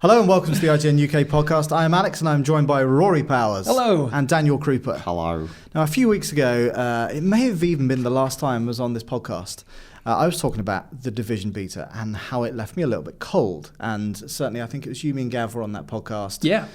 Hello and welcome to the IGN UK Podcast. I am Alex and I'm joined by Rory Powers. Hello. And Daniel Krupa. Hello. Now, a few weeks ago, it may have even been the last time I was on this podcast, I was talking about the Division beta and how it left me a little bit cold. And certainly I think it was you, me and Gav were on that podcast. Yeah.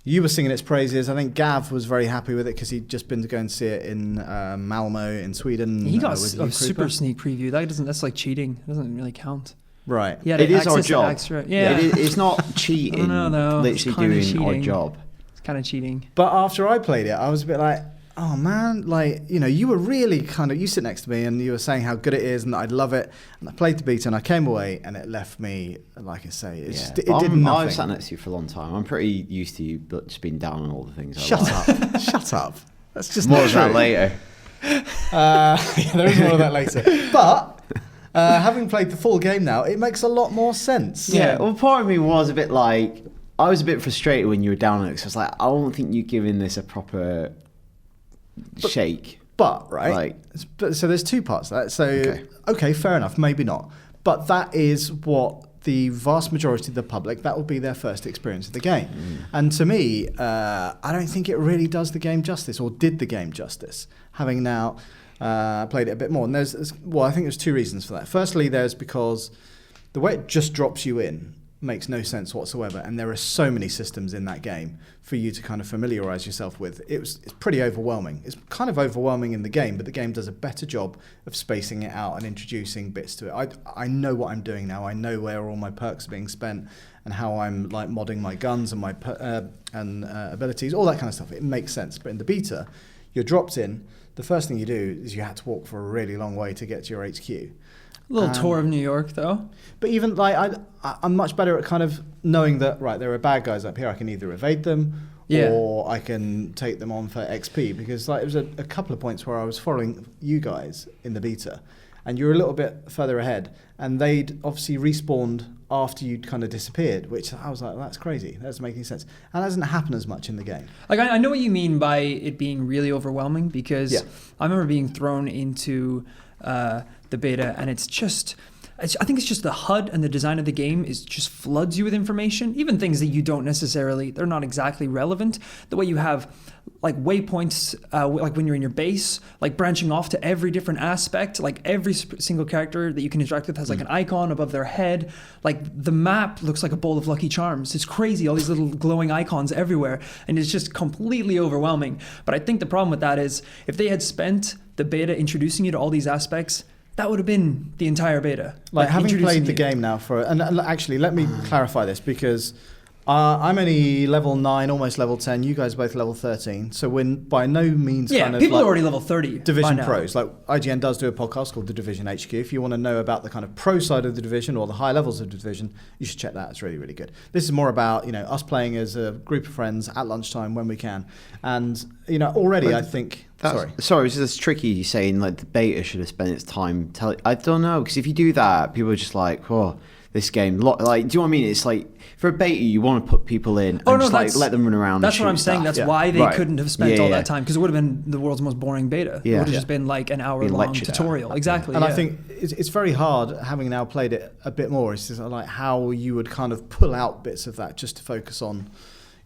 You were singing its praises. I think Gav was very happy with it because he'd just been to go and see it in Malmo in Sweden. He got with a super sneak preview. That's like cheating. It doesn't really count. Right. It is our job. Extra. Yeah. It's not cheating. No. Literally doing our job. It's kind of cheating. But after I played it, I was a bit like, oh man, like, you know, you were really you sit next to me and you were saying how good it is and that I'd love it. And I played the beta and I came away and it left me, like I say, it did nothing. I've sat next to you for a long time. I'm pretty used to you, but just being down on all the things Shut up. Shut up. That's just more of that later. There is more of that later. But having played the full game now, it makes a lot more sense. Yeah, well, part of me was a bit like, I was a bit frustrated when you were down on it because I was like, I don't think you're giving this a proper shake. But, right? So there's two parts to that. So, okay, fair enough, maybe not. But that is what the vast majority of the public, that will be their first experience of the game. And to me, I don't think it really does the game justice, or did the game justice, having now played it a bit more. And I think there's two reasons for that. Firstly, there's because the way it just drops you in makes no sense whatsoever, and there are so many systems in that game for you to kind of familiarize yourself with. It's pretty overwhelming. It's kind of overwhelming in the game, but the game does a better job of spacing it out and introducing bits to it. I know what I'm doing now. I know where all my perks are being spent and how I'm like modding my guns and my abilities, all that kind of stuff. It makes sense. But in the beta, you're dropped in. The first thing you do is you had to walk for a really long way to get to your HQ. A little tour of New York, though. But even like I'm much better at kind of knowing that, right, there are bad guys up here. I can either evade them or I can take them on for XP. Because like, it was a couple of points where I was following you guys in the beta and you were a little bit further ahead and they'd obviously respawned after you'd kind of disappeared, which I was like, well, that's crazy. That doesn't make any sense. And that doesn't happen as much in the game. Like, I know what you mean by it being really overwhelming because I remember being thrown into the beta and I think it's just the HUD and the design of the game is just floods you with information, even things that you don't necessarily, they're not exactly relevant. The way you have like waypoints, like when you're in your base, like branching off to every different aspect, like every single character that you can interact with has like an icon above their head. Like the map looks like a bowl of Lucky Charms. It's crazy, all these little glowing icons everywhere, and it's just completely overwhelming. But I think the problem with that is if they had spent the beta introducing you to all these aspects, that would have been the entire beta. Like having played the game now and actually let me clarify this because I'm only level 9, almost level 10. You guys are both level 13. So we're by no means kind of people like are already level 30. Division pros. Like IGN does do a podcast called The Division HQ. If you want to know about the kind of pro side of the Division or the high levels of the Division, you should check that. It's really, really good. This is more about, you know, us playing as a group of friends at lunchtime when we can. And, you know, already I think... Sorry, it's just tricky saying like the beta should have spent its time I don't know, because if you do that, people are just like, oh, this game, like, do you know what I mean? It's like, for a beta, you want to put people in and just like let them run around. That's what I'm saying. That's why they couldn't have spent all that time, because it would have been the world's most boring beta. It would have just been like an hour-long tutorial. Exactly. And I think it's very hard, having now played it a bit more, it's just like how you would kind of pull out bits of that just to focus on,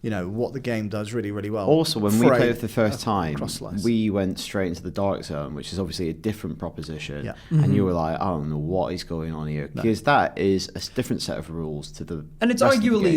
you know, what the game does really, really well. Also, when we played it for the first time, we went straight into the Dark Zone, which is obviously a different proposition. Yeah. And you were like, I don't know what is going on here, because that is a different set of rules to the. And it's arguably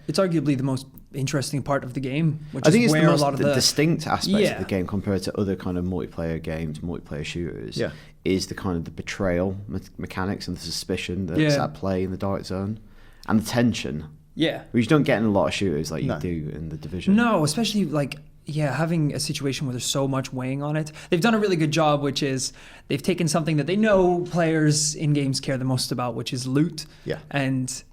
it's arguably the most interesting part of the game, which I think is it's where the most a lot of the distinct aspects of the game compared to other kind of multiplayer games, multiplayer shooters. Yeah. Is the kind of the betrayal mechanics and the suspicion that's at play in the Dark Zone, and the tension. Yeah. Which you don't get in a lot of shooters like you do in the Division. No, especially like, having a situation where there's so much weighing on it. They've done a really good job, which is they've taken something that they know players in games care the most about, which is loot. Yeah. And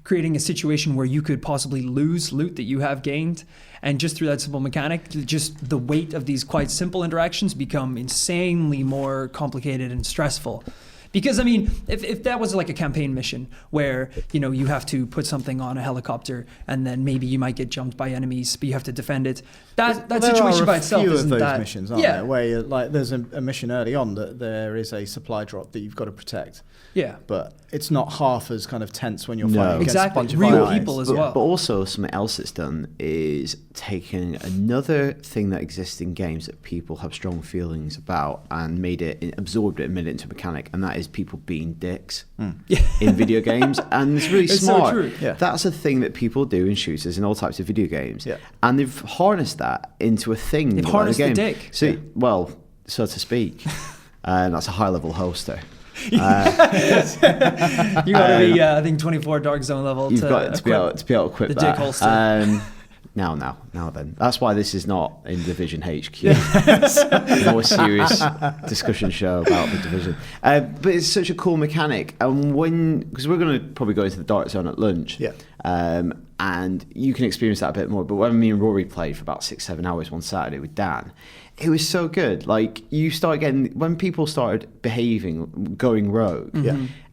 creating a situation where you could possibly lose loot that you have gained. And just through that simple mechanic, just the weight of these quite simple interactions become insanely more complicated and stressful. Because I mean, if that was like a campaign mission where you have to put something on a helicopter and then maybe you might get jumped by enemies, but you have to defend it. That situation by itself isn't that. There are a few of those missions, aren't there? Where like there's a mission early on that there is a supply drop that you've got to protect. Yeah, but it's not half as kind of tense when you're fighting against a bunch of real people as well. But also something else it's done is taking another thing that exists in games that people have strong feelings about and absorbed it and made it into a mechanic, and that is people being dicks in video games. And it's really smart. So true. Yeah. That's a thing that people do in shooters and all types of video games. Yeah. And they've harnessed that into a thing. They've harnessed the dick. So, well, so to speak. That's a high-level hoster. You got to be, I think, 24 Dark Zone level. You've got to be able to equip the that. Dick holster. Now then. That's why this is not in Division HQ. A more serious discussion show about the Division. But it's such a cool mechanic. And because we're going to probably go into the Dark Zone at lunch. Yeah. And you can experience that a bit more. But when me and Rory played for about 6-7 hours one Saturday with Dan, it was so good. Like, when people started behaving, going rogue,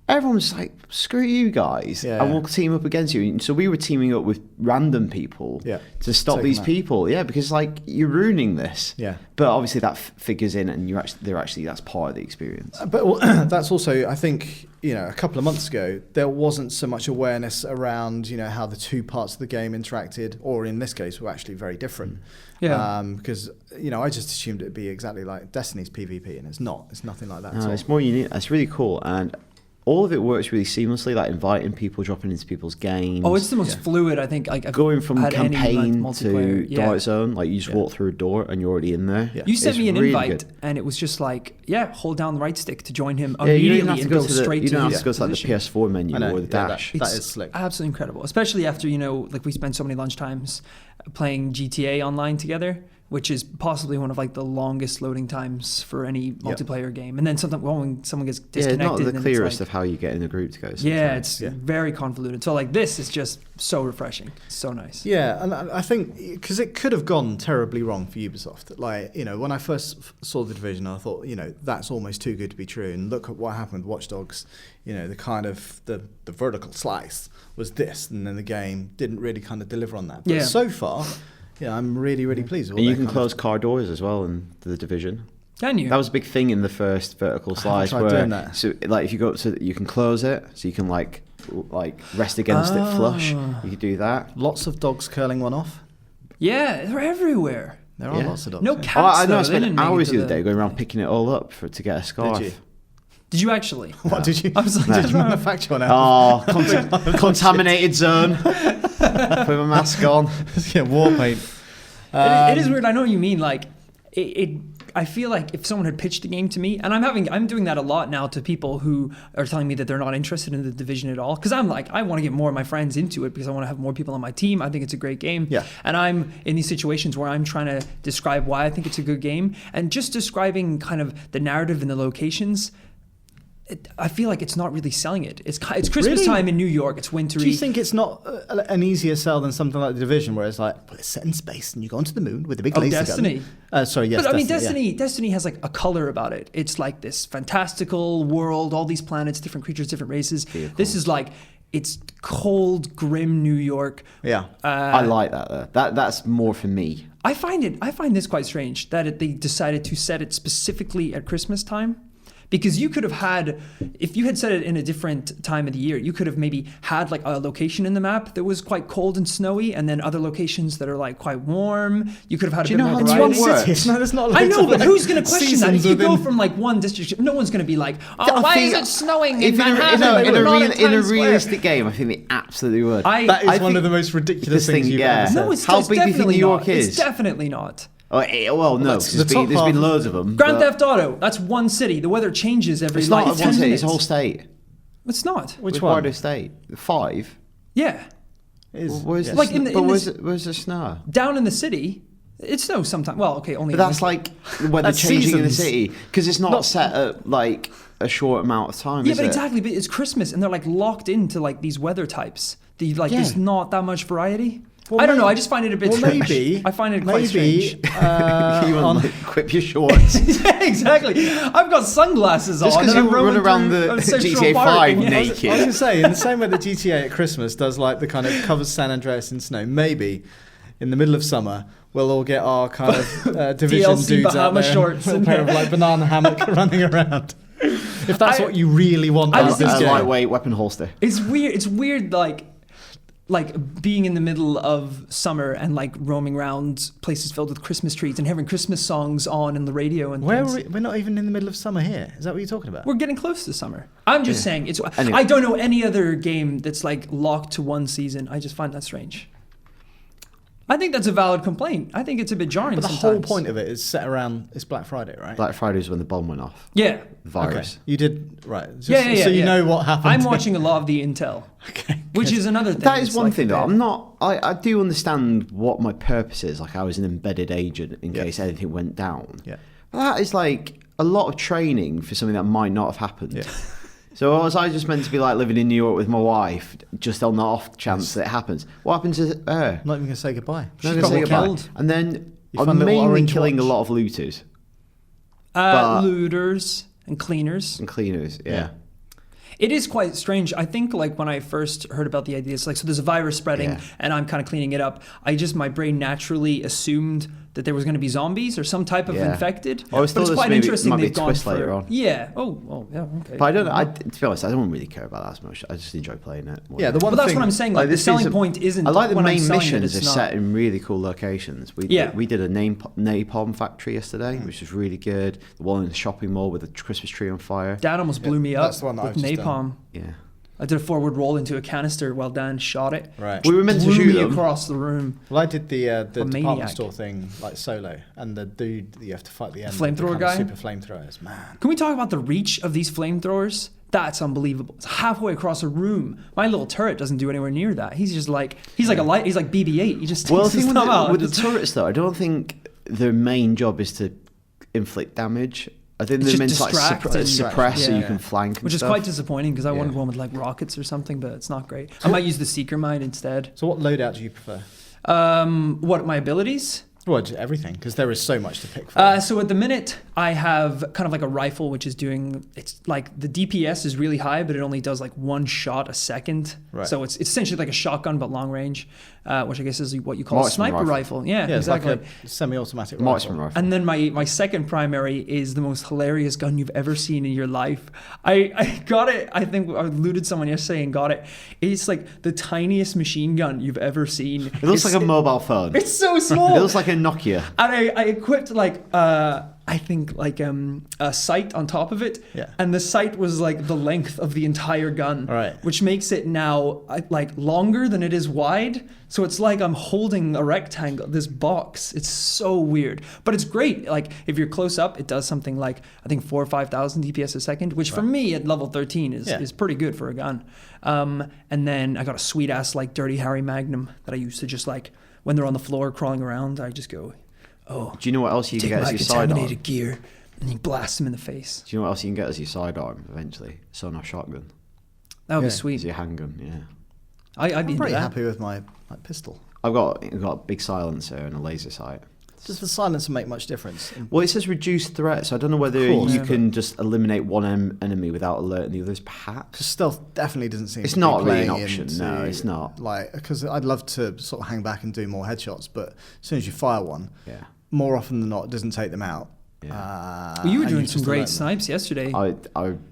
everyone was like, screw you guys, and we'll team up against you. And so we were teaming up with random people to stop these people. Yeah, because like, you're ruining this. Yeah. But obviously that figures in, and that's part of the experience. But that's also, I think, a couple of months ago, there wasn't so much awareness around, how the two parts of the game interacted, or in this case, were actually very different. Yeah. Because, I just assumed it'd be exactly like Destiny's PvP, and it's not. It's nothing like that at all. It's more unique. It's really cool. And all of it works really seamlessly, like inviting people, dropping into people's games. Oh, it's the most fluid, I think. Like, going from campaign to Dark Zone, like you just walk through a door and you're already in there. Yeah. You sent me an invite, and it was just like, hold down the right stick to join him immediately and go straight to You don't have to go to like the PS4 menu or the dash. That is slick. Absolutely incredible, especially after, like we spent so many lunchtimes playing GTA online together, which is possibly one of like the longest loading times for any multiplayer game. And then when someone gets disconnected, not the clearest of how you get in a group to go. It's very convoluted. So like this is just so refreshing, so nice. Yeah, and I think because it could have gone terribly wrong for Ubisoft. Like, when I first saw The Division, I thought, that's almost too good to be true. And look at what happened with Watch Dogs. The kind of the vertical slice was this, and then the game didn't really kind of deliver on that. But so far, I'm really, really pleased with it. And you can close car doors as well in The Division. Can you? That was a big thing in the first vertical slice. I haven't tried doing that. So, like, if you go up to, you can close it, so you can like rest against it flush. You could do that. Lots of dogs curling one off. Yeah, they're everywhere. There are lots of dogs. No cats. I know. Though. I spent hours the other day going around picking it all up to get a scarf. Did you? Did you actually? What did you? I was like, did you manufacture one out? Oh, contaminated zone. Put my mask on. War paint. It is weird. I know what you mean. Like, I feel like if someone had pitched a game to me, and I'm doing that a lot now to people who are telling me that they're not interested in The Division at all, because I'm like, I want to get more of my friends into it because I want to have more people on my team. I think it's a great game. Yeah. And I'm in these situations where I'm trying to describe why I think it's a good game, and just describing kind of the narrative and the locations. I feel like it's not really selling it. It's Christmas time in New York. It's wintry. Do you think it's not an easier sell than something like The Division, where it's like, well, it's set in space and you go onto the moon with a big laser Destiny. gun? Sorry, yes. But I mean, Destiny. Destiny has like a color about it. It's like this fantastical world, all these planets, different creatures, different races. This is like, it's cold, grim New York. Yeah. I like that though. That's more for me. I find this quite strange that they decided to set it specifically at Christmas time. Because you could have had, if you had set it in a different time of the year, you could have maybe had like a location in the map that was quite cold and snowy, and then other locations that are like quite warm. You could have had a bit more variety. No, there's not. I know, but who's going to question that? If you go from like one district, no one's going to be like, "Oh, why is it snowing in Manhattan?" In a realistic game, I think they absolutely would. That is one of the most ridiculous things you've ever said. No, it's how big do you think New York is? It's definitely not. Well, no, because there's been loads of them. Grand Theft Auto, that's one city. The weather changes every It's not one 10 city, minutes. it's a whole state. It's not. Which one? Part of state. 5? Yeah. Where's the snow? Down in the city, it snows sometimes. Well, okay, only. But that's like weather changing in the city, because it's not set at like a short amount of time. Yeah, but exactly. But it's Christmas, and they're like locked into like these weather types. There's not that much variety. Well, I don't know. I just find it a bit strange. Maybe. I find it quite strange. You want to equip your shorts. Yeah, exactly. I've got sunglasses Just on. because and you I'm run roaming around through the Central GTA Park 5 and, naked. I was going to say, in the same way that GTA at Christmas does like the kind of covers San Andreas in snow, maybe in the middle of summer we'll all get our kind of division DLC dudes out Bahama there shorts with a and- pair of like banana hammock running around. If that's what you really want I out of just this A game. lightweight weapon holster. It's weird. It's weird, like being in the middle of summer and like roaming around places filled with Christmas trees and having Christmas songs on in the radio and Where things. we're not even in the middle of summer here. Is that what you're talking about? We're getting close to summer. I'm just saying it's. Anyway. I don't know any other game that's like locked to one season. I just find that strange. I think that's a valid complaint. I think it's a bit jarring. But the sometimes. whole point of it is set around it's Black Friday, right? Black Friday was when the bomb went off. Yeah. The virus. Okay. You did right. Just, Yeah. So you know what happened. I'm watching a lot of the intel, Okay. which is another thing. That is that's one like thing a though. bit- I'm not. I do understand what my purpose is. Like I was an embedded agent in Yeah. case anything went down. Yeah. But that is like a lot of training for something that might not have happened. Yeah. So was I just meant to be like living in New York with my wife, just on the off chance that it happens? What happened to her? I'm not even gonna say goodbye. No, She they got say goodbye. killed. And then You I'm found little mainly orange killing watch. a lot of looters but- looters and cleaners. and cleaners. Yeah. Yeah. It is quite strange. I think like when I first heard about the idea, it's like, so there's a virus spreading Yeah. and I'm kind of cleaning it up. My brain naturally assumed that there was going to be zombies or some type of Yeah. infected. I always But it's thought this quite maybe- interesting might be they've a gone twist for later on. Yeah. Oh, yeah. Okay. But I don't. To be honest, I don't really care about that as much. I just enjoy playing it. more Yeah, than the one But that's thing, what I'm saying. Like, the this selling is a- point isn't. I like the when I'm main selling it, missions it's are not. set in really cool locations. Yeah. We did a napalm factory yesterday, which was really good. The one in the shopping mall with the Christmas tree on fire. Dad almost blew me that's up the one that with I've just napalm. done. Yeah. I did a forward roll into a canister while Dan shot it. Right. We were meant to Blew shoot me them. across the room. Well, I did the department maniac. store thing like solo, and the dude that you have to fight at the end, Flamethrower the guy? super flamethrowers, man. Can we talk about the reach of these flamethrowers? That's unbelievable. It's halfway across a room. My little turret doesn't do anywhere near that. He's just like he's like BB-8. He just takes Well, the his thing thumb out. with and the just- turrets, though, I don't think their main job is to inflict damage. I think It's they're just meant to like distract and- suppress so Yeah. you can flank and which is stuff. quite disappointing because I wanted Yeah. one with like rockets or something, but it's not great. I might use the Seeker Mine instead. So, what loadout do you prefer? What my abilities? Well, just everything, because there is so much to pick from. So at the minute, I have kind of like a rifle, which is doing, it's like the DPS is really high, but it only does like one shot a second. Right. So it's essentially like a shotgun, but long range, which I guess is what you call a Marksman sniper rifle. rifle. Yeah, yeah, exactly. it's like a semi-automatic Marksman rifle. rifle. And then my second primary is the most hilarious gun you've ever seen in your life. I got it. I think I looted someone yesterday and got it. It's like the tiniest machine gun you've ever seen. It looks like a mobile phone. It's so small. It looks like a Nokia. And I equipped like I think like a sight on top of it. Yeah. And the sight was like the length of the entire gun. Right. Which makes it now like longer than it is wide. So it's like I'm holding a rectangle, this box. It's so weird. But it's great. Like if you're close up, it does something like I think 4,000 or 5,000 DPS a second, which for me at level 13 is pretty good for a gun. And then I got a sweet ass like Dirty Harry Magnum that I used to just like when they're on the floor crawling around, I just go, oh. Do you know what else you can Take get my as your sidearm? contaminated gear, and you blast him in the face. Do you know what else you can get as your sidearm eventually? Sonar shotgun. That would be Yeah. sweet. As your handgun, yeah. I'd be I'm into pretty that. happy with my pistol. I've got a big silencer and a laser sight. Does the silencer make much difference? Well, it says reduce threat, so I don't know whether course. you Yeah. can just eliminate one enemy without alerting the others, Because perhaps. stealth definitely doesn't seem It's to be not really an playing option, into, no, it's not. Like, because I'd love to sort of hang back and do more headshots, but as soon as you fire one, Yeah. more often than not, it doesn't take them out. Yeah. Well, you were and doing you some just great alert them. snipes yesterday. I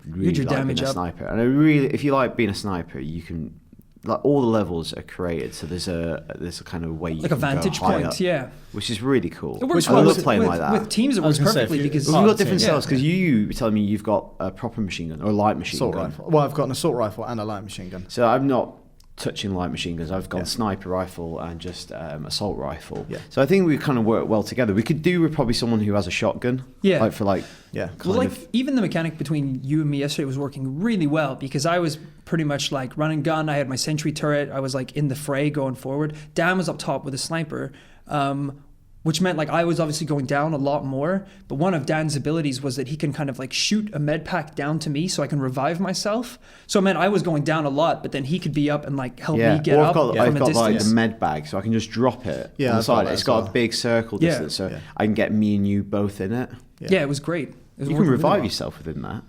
really your like damage being a up. sniper, and I really, if you like being a sniper, you can like all the levels are created, so there's a kind of way you like a can go vantage high point, up, yeah. which is really cool. It works I well love with, playing with, like that. with teams. It I was works gonna say, if perfectly you- because We've Oh, got different yeah. styles because you were telling me you've got a proper machine gun or a light machine Assault gun. rifle. Well, I've got an assault rifle and a light machine gun. So I'm not touching light machine guns. I've gone Yeah. sniper rifle and just assault rifle. Yeah. So I think we kind of work well together. We could do with probably someone who has a shotgun. Yeah. Like for like. Yeah. Kind well, like of. even the mechanic between you and me yesterday was working really well because I was pretty much like run and gun. I had my sentry turret. I was like in the fray going forward. Dan was up top with a sniper. which meant like I was obviously going down a lot more. But one of Dan's abilities was that he can kind of like shoot a med pack down to me so I can revive myself. So it meant I was going down a lot, but then he could be up and like help me get up from a I've got distance. like the med bag, so I can just drop it on the side. It's got a big circle distance, so I can get me and you both in it. Yeah, it was great. You can revive yourself within that.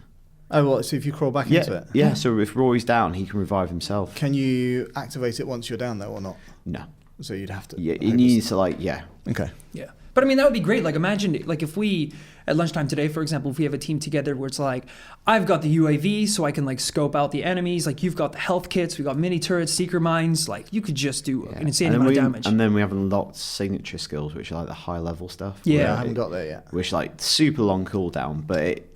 Oh, well, so if you crawl back into it? Yeah, so if Roy's down, he can revive himself. Can you activate it once you're down there or not? No. So you'd have to... Yeah, he needs to Okay. Yeah. But I mean, that would be great. Like imagine, like if we, at lunchtime today, for example, if we have a team together where it's like, I've got the UAV so I can like scope out the enemies. Like you've got the health kits, we've got mini turrets, seeker mines. Like you could just do an insane amount of damage. And then we have unlocked signature skills, which are like the high level stuff. Yeah. I haven't got there yet. Which like super long cooldown, but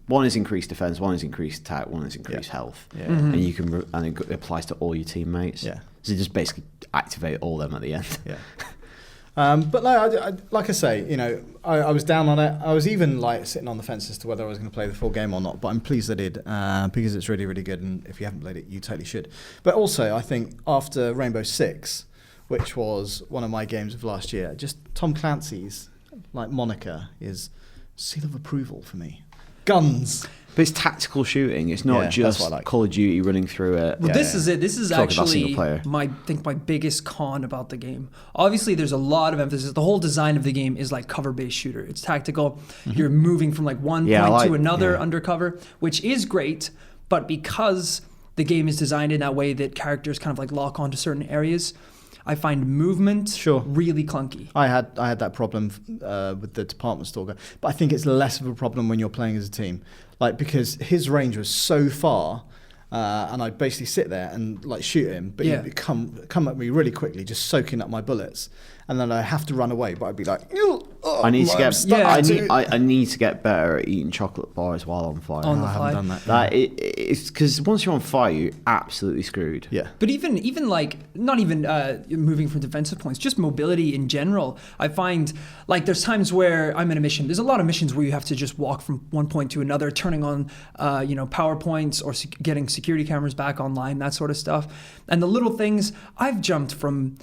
one is increased defense, one is increased attack, one is increased health, and you can and it applies to all your teammates. Yeah, so just basically activate all them at the end. Yeah, but no, like I say, I was down on it. I was even like sitting on the fence as to whether I was going to play the full game or not. But I'm pleased I did because it's really, really good. And if you haven't played it, you totally should. But also, I think after Rainbow Six, which was one of my games of last year, just Tom Clancy's like moniker is seal of approval for me. Guns. But it's tactical shooting. It's not just Call of Duty running through it. Well, this is it. This is actually my biggest con about the game. Obviously, there's a lot of emphasis. The whole design of the game is like cover-based shooter. It's tactical. You're moving from like one point to another undercover, which is great. But because the game is designed in that way that characters kind of like lock onto certain areas, I find movement really clunky. I had that problem with the department store guy, but I think it's less of a problem when you're playing as a team, like because his range was so far, and I'd basically sit there and like shoot him, but he'd come at me really quickly, just soaking up my bullets, and then I have to run away, but I'd be like, I need to get better at eating chocolate bars while on fire. On the I haven't done that. It's because once you're on fire, you're absolutely screwed. Yeah. But even like not even moving from defensive points, just mobility in general. I find like there's times where I'm in a mission. There's a lot of missions where you have to just walk from one point to another, turning on power points or getting security cameras back online, that sort of stuff. And the little things, I've jumped from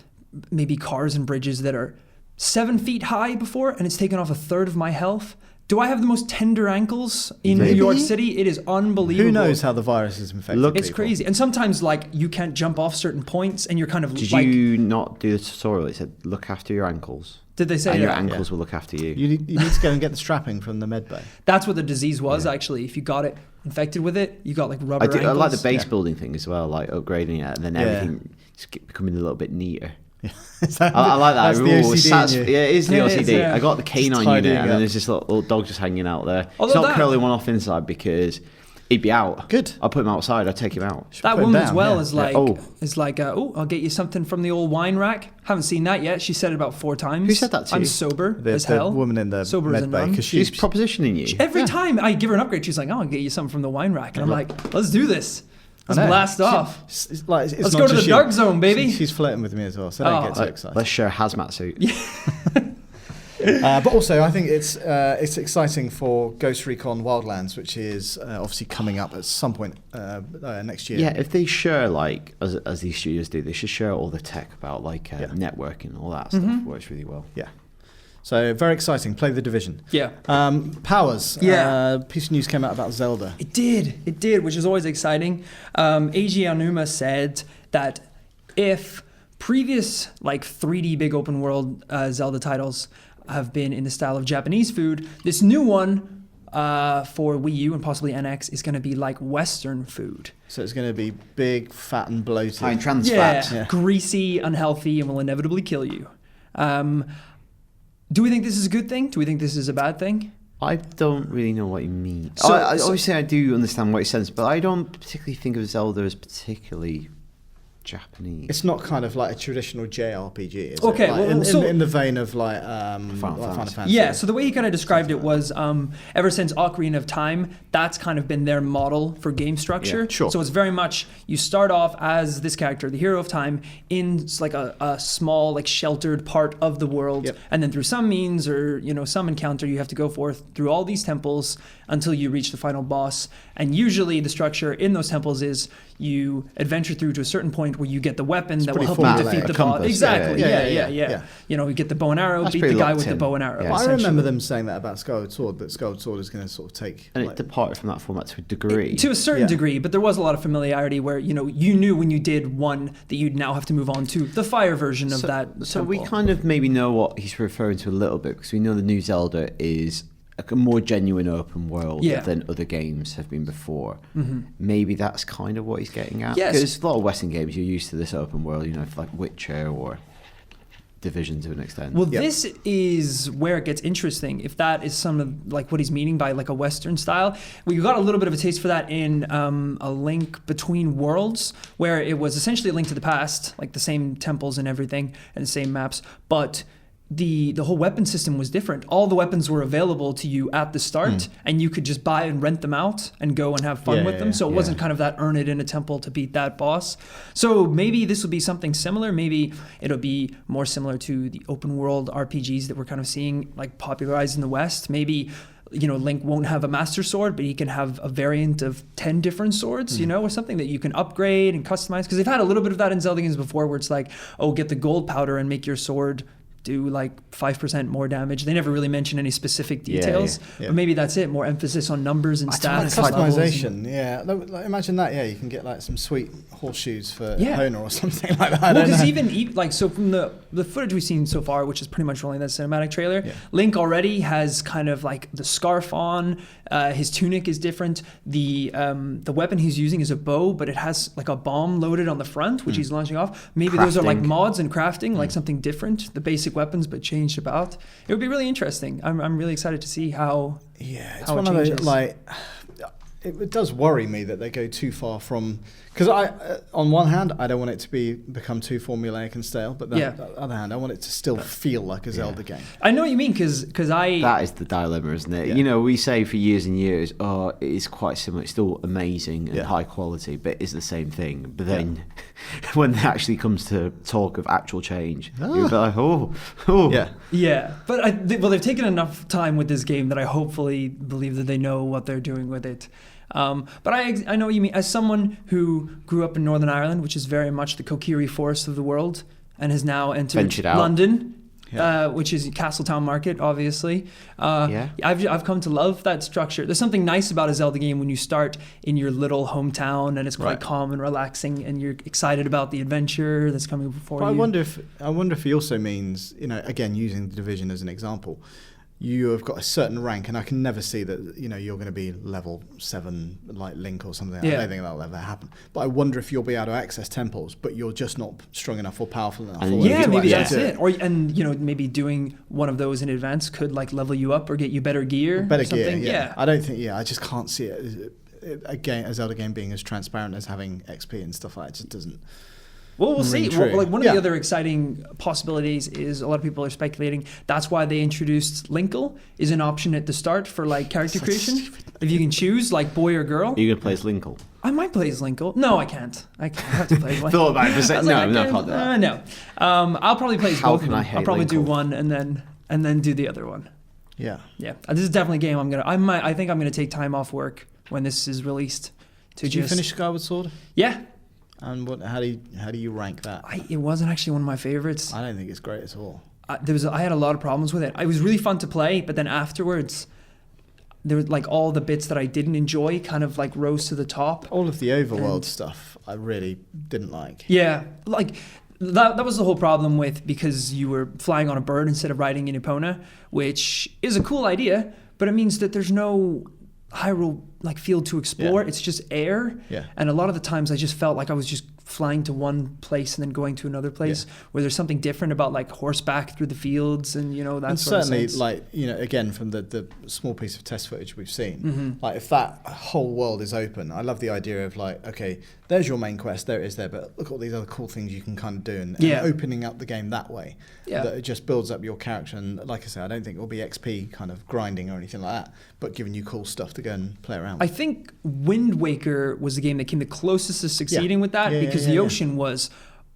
maybe cars and bridges that are 7 feet high before, and it's taken off a third of my health. Do I have the most tender ankles in New York City? It is unbelievable. Who knows how the virus is infected? It's crazy. And sometimes like you can't jump off certain points and you're kind of Did you not do the tutorial? It said, look after your ankles. Did they say and that? your ankles will look after you. You need to go and get the strapping from the med bay. That's what the disease was actually. If you got it infected with it, you got like rubber ankles. I like the base building thing as well, like upgrading it and then everything just becoming a little bit neater. Yeah. I like that. That's the OCD it is the OCD. Yeah. I got the canine unit, and then there's this little dog just hanging out there. It's not curling one off inside because he'd be out. Good. I'll put him outside. I'll take him out. That woman as well is like, I'll get you something from the old wine rack. Haven't seen that yet. She said it about 4 times. Who said that to you? I'm sober as the hell. The woman in the med bay, because she's propositioning you. Every time I give her an upgrade, she's like, I'll get you something from the wine rack. And I'm like, let's do this. Let's blast off. Let's go to the dark zone, baby. She's flirting with me as well, so don't get too excited. Let's share a hazmat suit. But also, I think it's exciting for Ghost Recon Wildlands, which is obviously coming up at some point next year. Yeah, if they share, like, as these studios do, they should share all the tech about, like, networking and all that stuff. Works really well. Yeah. So, very exciting. Play The Division. Yeah. Powers. Yeah. Piece of news came out about Zelda. It did, which is always exciting. Eiji Aonuma said that if previous, like, 3D big open world Zelda titles have been in the style of Japanese food, this new one for Wii U and possibly NX is going to be like Western food. So it's going to be big, fat, and bloated. High in trans fat. Yeah, greasy, unhealthy, and will inevitably kill you. Do we think this is a good thing? Do we think this is a bad thing? I don't really know what you mean. Obviously, I do understand what it says, but I don't particularly think of Zelda as particularly Japanese. It's not kind of like a traditional JRPG, is it? Okay, like in the vein of like Final Fantasy. Yeah, so the way he kind of described it was ever since Ocarina of Time, that's kind of been their model for game structure. Yeah, sure. So it's very much, you start off as this character, the hero of time, in like a small, like sheltered part of the world, and then through some means or some encounter, you have to go forth through all these temples until you reach the final boss. And usually the structure in those temples is you adventure through to a certain point where you get the weapon that will help you defeat the boss. Exactly. Yeah. You know, you get the bow and arrow, beat the guy with the bow and arrow. Yeah, I remember them saying that about Skyward Sword, that Skyward Sword is going to sort of take... And it departed from that format to a degree. To a certain degree, but there was a lot of familiarity where, you know, you knew when you did one that you'd now have to move on to the fire version of that So temple. we kind of maybe know what he's referring to a little bit, because we know the new Zelda is a more genuine open world than other games have been before. Maybe that's kind of what he's getting at. Yes. Because a lot of Western games, you're used to this open world, you know, like Witcher or Division to an extent. Well, this is where it gets interesting. If that is some of like what he's meaning by like a Western style, we got a little bit of a taste for that in A Link Between Worlds, where it was essentially a link to the past, like the same temples and everything and the same maps, but the whole weapon system was different. All the weapons were available to you at the start, and you could just buy and rent them out and go and have fun with them. So it wasn't kind of that earn it in a temple to beat that boss. So maybe this will be something similar. Maybe it'll be more similar to the open world RPGs that we're kind of seeing like popularized in the West. Maybe, you know, Link won't have a master sword, but he can have a variant of 10 different swords, you know, or something that you can upgrade and customize. Because they've had a little bit of that in Zelda games before, where it's like, oh, get the gold powder and make your sword do like 5% more damage. They never really mention any specific details, but maybe that's it. More emphasis on numbers and stats. Customization, like, imagine that. Yeah, you can get like some sweet horseshoes for Honer or something like that. Well, because even like, so from the footage we've seen so far, which is pretty much only that cinematic trailer, Link already has kind of like the scarf on. His tunic is different. The weapon he's using is a bow, but it has like a bomb loaded on the front, which he's launching off. Maybe those are like mods and crafting, like something different. The basic weapons, but changed about. It would be really interesting. I'm really excited to see how. Yeah, it's one of those like. It does worry me that they go too far from, because on one hand, I don't want it to become too formulaic and stale, but on the other hand, I want it to still feel like a Zelda game. I know what you mean, because that is the dilemma, isn't it? Yeah. You know, we say for years and years, oh, it is quite similar. It's still amazing and high quality, but it's the same thing. But then, when it actually comes to talk of actual change, you're like, yeah. But they've taken enough time with this game that I hopefully believe that they know what they're doing with it. But I know what you mean. As someone who grew up in Northern Ireland, which is very much the Kokiri forest of the world, and has now entered London, which is Castletown Market, obviously. I've come to love that structure. There's something nice about a Zelda game when you start in your little hometown and it's quite calm and relaxing, and you're excited about the adventure that's coming before you. I wonder if he also means, you know, again, using the Division as an example, you have got a certain rank, and I can never see that, you know, you're going to be level 7 like Link or something. I don't think that'll ever happen. But I wonder if you'll be able to access temples, but you're just not strong enough or powerful enough. Maybe that's it. And you know, maybe doing one of those in advance could like level you up or get you better gear. Better gear. Yeah. I don't think. I just can't see it. A Zelda game being as transparent as having XP and stuff like that. It just doesn't. Well, we'll see. Well, like one of the other exciting possibilities is a lot of people are speculating that's why they introduced Linkle is an option at the start for like character creation. If you can choose like boy or girl. Are you gonna play as Linkle? I might play as Linkle. No, I can't. I have to play as one. Thought about it for a second. No. I'll probably play as both of them. I'll probably do one and then do the other one. Yeah. This is definitely a game I think I'm gonna take time off work when this is released. Did you finish Skyward Sword? Yeah. And how do you rank that? It wasn't actually one of my favorites. I don't think it's great at all. I had a lot of problems with it. It was really fun to play, but then afterwards, there was like all the bits that I didn't enjoy kind of like rose to the top. All of the overworld stuff I really didn't like. Yeah, like that was the whole problem with, because you were flying on a bird instead of riding in Epona, which is a cool idea, but it means that there's no Hyrule like field to explore. It's just air, and a lot of the times I just felt like I was just flying to one place and then going to another place, where there's something different about like horseback through the fields and, you know, that and sort certainly of sense. Like, you know, again from the small piece of test footage we've seen, like if that whole world is open, I love the idea of like, okay, there's your main quest, there it is there, but look at all these other cool things you can kind of do, and opening up the game that way, that it just builds up your character. And like I said, I don't think it will be XP kind of grinding or anything like that, but giving you cool stuff to go and play around with. I think Wind Waker was the game that came the closest to succeeding with that, because the ocean was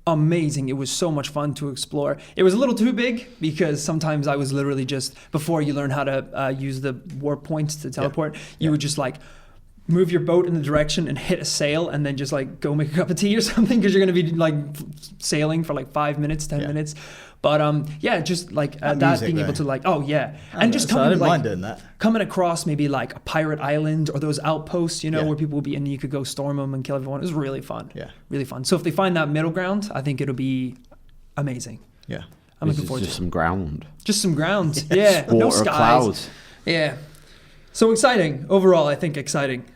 amazing. It was so much fun to explore. It was a little too big because sometimes I was literally just, before you learn how to use the warp points to teleport, you would just like move your boat in the direction and hit a sail and then just like go make a cup of tea or something because you're going to be like sailing for like 5 minutes, 10 minutes. But just like that music, being able to like, and just coming, I didn't like, mind doing that. Coming across maybe like a pirate island or those outposts, where people will be, and you could go storm them and kill everyone. It was really fun. Yeah, really fun. So if they find that middle ground, I think it'll be amazing. Yeah, I'm looking forward to just some ground. Just some ground. Yeah, water, no skies. Clouds. Yeah. So exciting overall. I think exciting.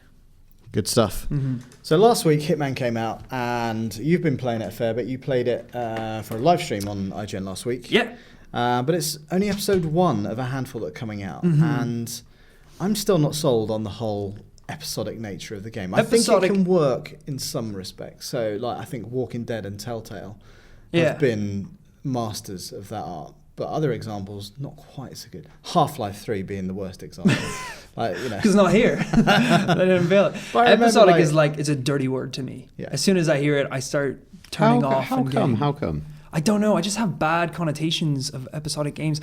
Good stuff. Mm-hmm. So last week, Hitman came out, and you've been playing it a fair bit. You played it for a live stream on IGN last week. Yeah. But it's only episode 1 of a handful that are coming out, and I'm still not sold on the whole episodic nature of the game. I think it can work in some respects. So, like, I think Walking Dead and Telltale have been masters of that art. But other examples, not quite so good. Half-Life 3 being the worst example. Because it's not here. They didn't unveil it. Episodic is like, it's a dirty word to me. Yeah. As soon as I hear it, I start turning off. How come? I don't know. I just have bad connotations of episodic games.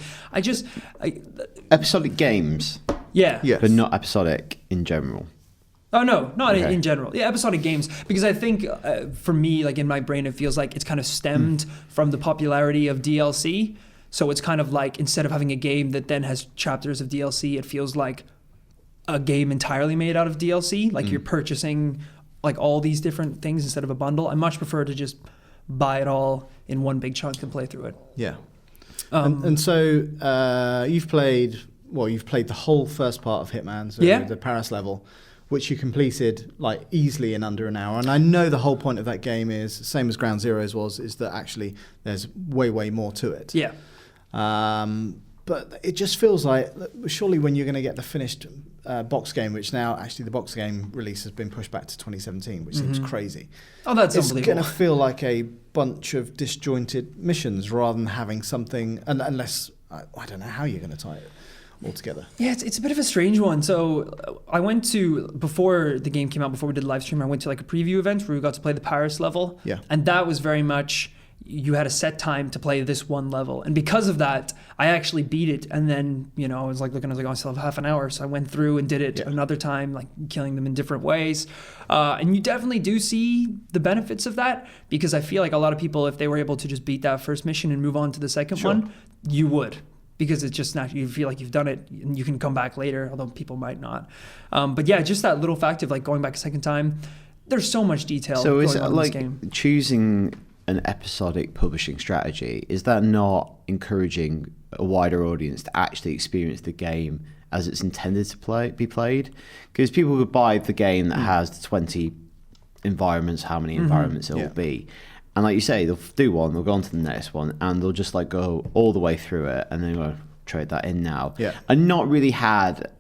Episodic games? Yeah. Yes. But not episodic in general. Oh, no, not in general. Yeah, episodic games. Because I think for me, like in my brain, it feels like it's kind of stemmed from the popularity of DLC. So it's kind of like, instead of having a game that then has chapters of DLC, it feels like a game entirely made out of DLC. Like you're purchasing like all these different things instead of a bundle. I much prefer to just buy it all in one big chunk and play through it. Yeah. And so you've played the whole first part of Hitman, so the Paris level, which you completed like easily in under an hour. And I know the whole point of that game is, same as Ground Zeroes is that actually there's way, way more to it. Yeah. But it just feels like, surely when you're going to get the finished box game, which now actually the box game release has been pushed back to 2017, which seems crazy. Oh, that's it's unbelievable. It's going to feel like a bunch of disjointed missions rather than having something, unless, I don't know how you're going to tie it all together. Yeah, it's a bit of a strange one. So I went to, before the game came out, before we did the live stream, I went to like a preview event where we got to play the Paris level. Yeah. And that was very much, you had a set time to play this one level. And because of that, I actually beat it. And then, I was like looking, I still have half an hour. So I went through and did it another time, like killing them in different ways. And you definitely do see the benefits of that, because I feel like a lot of people, if they were able to just beat that first mission and move on to the second one, you would. Because it's just not, you feel like you've done it and you can come back later, although people might not. But yeah, just that little fact of like going back a second time, there's so much detail going on in this game. Choosing an episodic publishing strategy, is that not encouraging a wider audience to actually experience the game as it's intended to be played? Because people could buy the game that has 20 environments, how many environments it will be. And like you say, they'll do one, they'll go on to the next one, and they'll just like go all the way through it, and then go trade that in now. Yeah. And not really had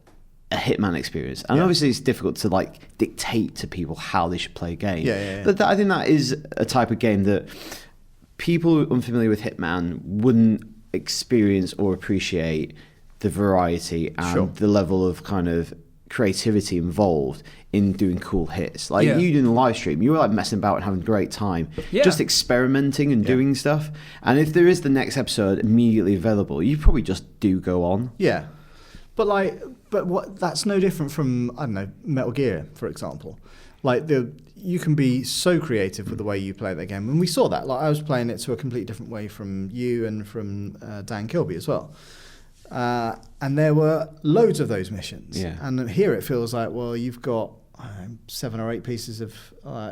a Hitman experience. And obviously it's difficult to like dictate to people how they should play a game. But I think that is a type of game that people unfamiliar with Hitman wouldn't experience or appreciate the variety and the level of kind of creativity involved in doing cool hits. Like you doing the live stream, you were like messing about and having a great time, just experimenting and doing stuff. And if there is the next episode immediately available, you probably just do go on. Yeah. But what, that's no different from, I don't know, Metal Gear, for example. Like you can be so creative with the way you play that game. And we saw that. Like I was playing it to a completely different way from you and from Dan Kilby as well. And there were loads of those missions. Yeah. And here it feels like, well, you've got 7 or 8 pieces of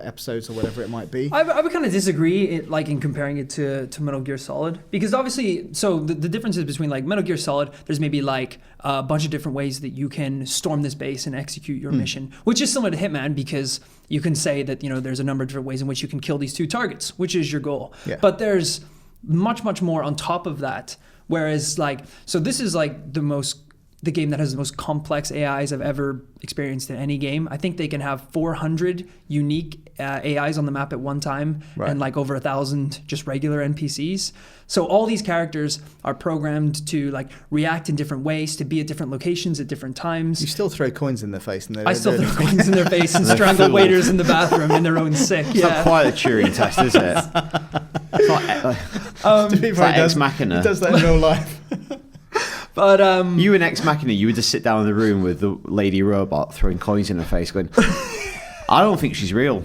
episodes or whatever it might be. I would kind of disagree in comparing it to Metal Gear Solid, because obviously, so the differences between like Metal Gear Solid, there's maybe like a bunch of different ways that you can storm this base and execute your mission, which is similar to Hitman, because you can say that, there's a number of different ways in which you can kill these 2 targets, which is your goal. Yeah. But there's much, much more on top of that. Whereas so this is like the game that has the most complex AIs I've ever experienced in any game. I think they can have 400 unique AIs on the map at one time, and like over 1,000 just regular NPCs. So all these characters are programmed to like react in different ways, to be at different locations at different times. You still throw coins in their face. And I still throw coins in their face and strangle waiters in the bathroom in their own sick. It's not quite a Turing test, is it? To be fair, Ex Machina. He does that in real life. But You and Ex Machina, you would just sit down in the room with the lady robot throwing coins in her face, going, "I don't think she's real."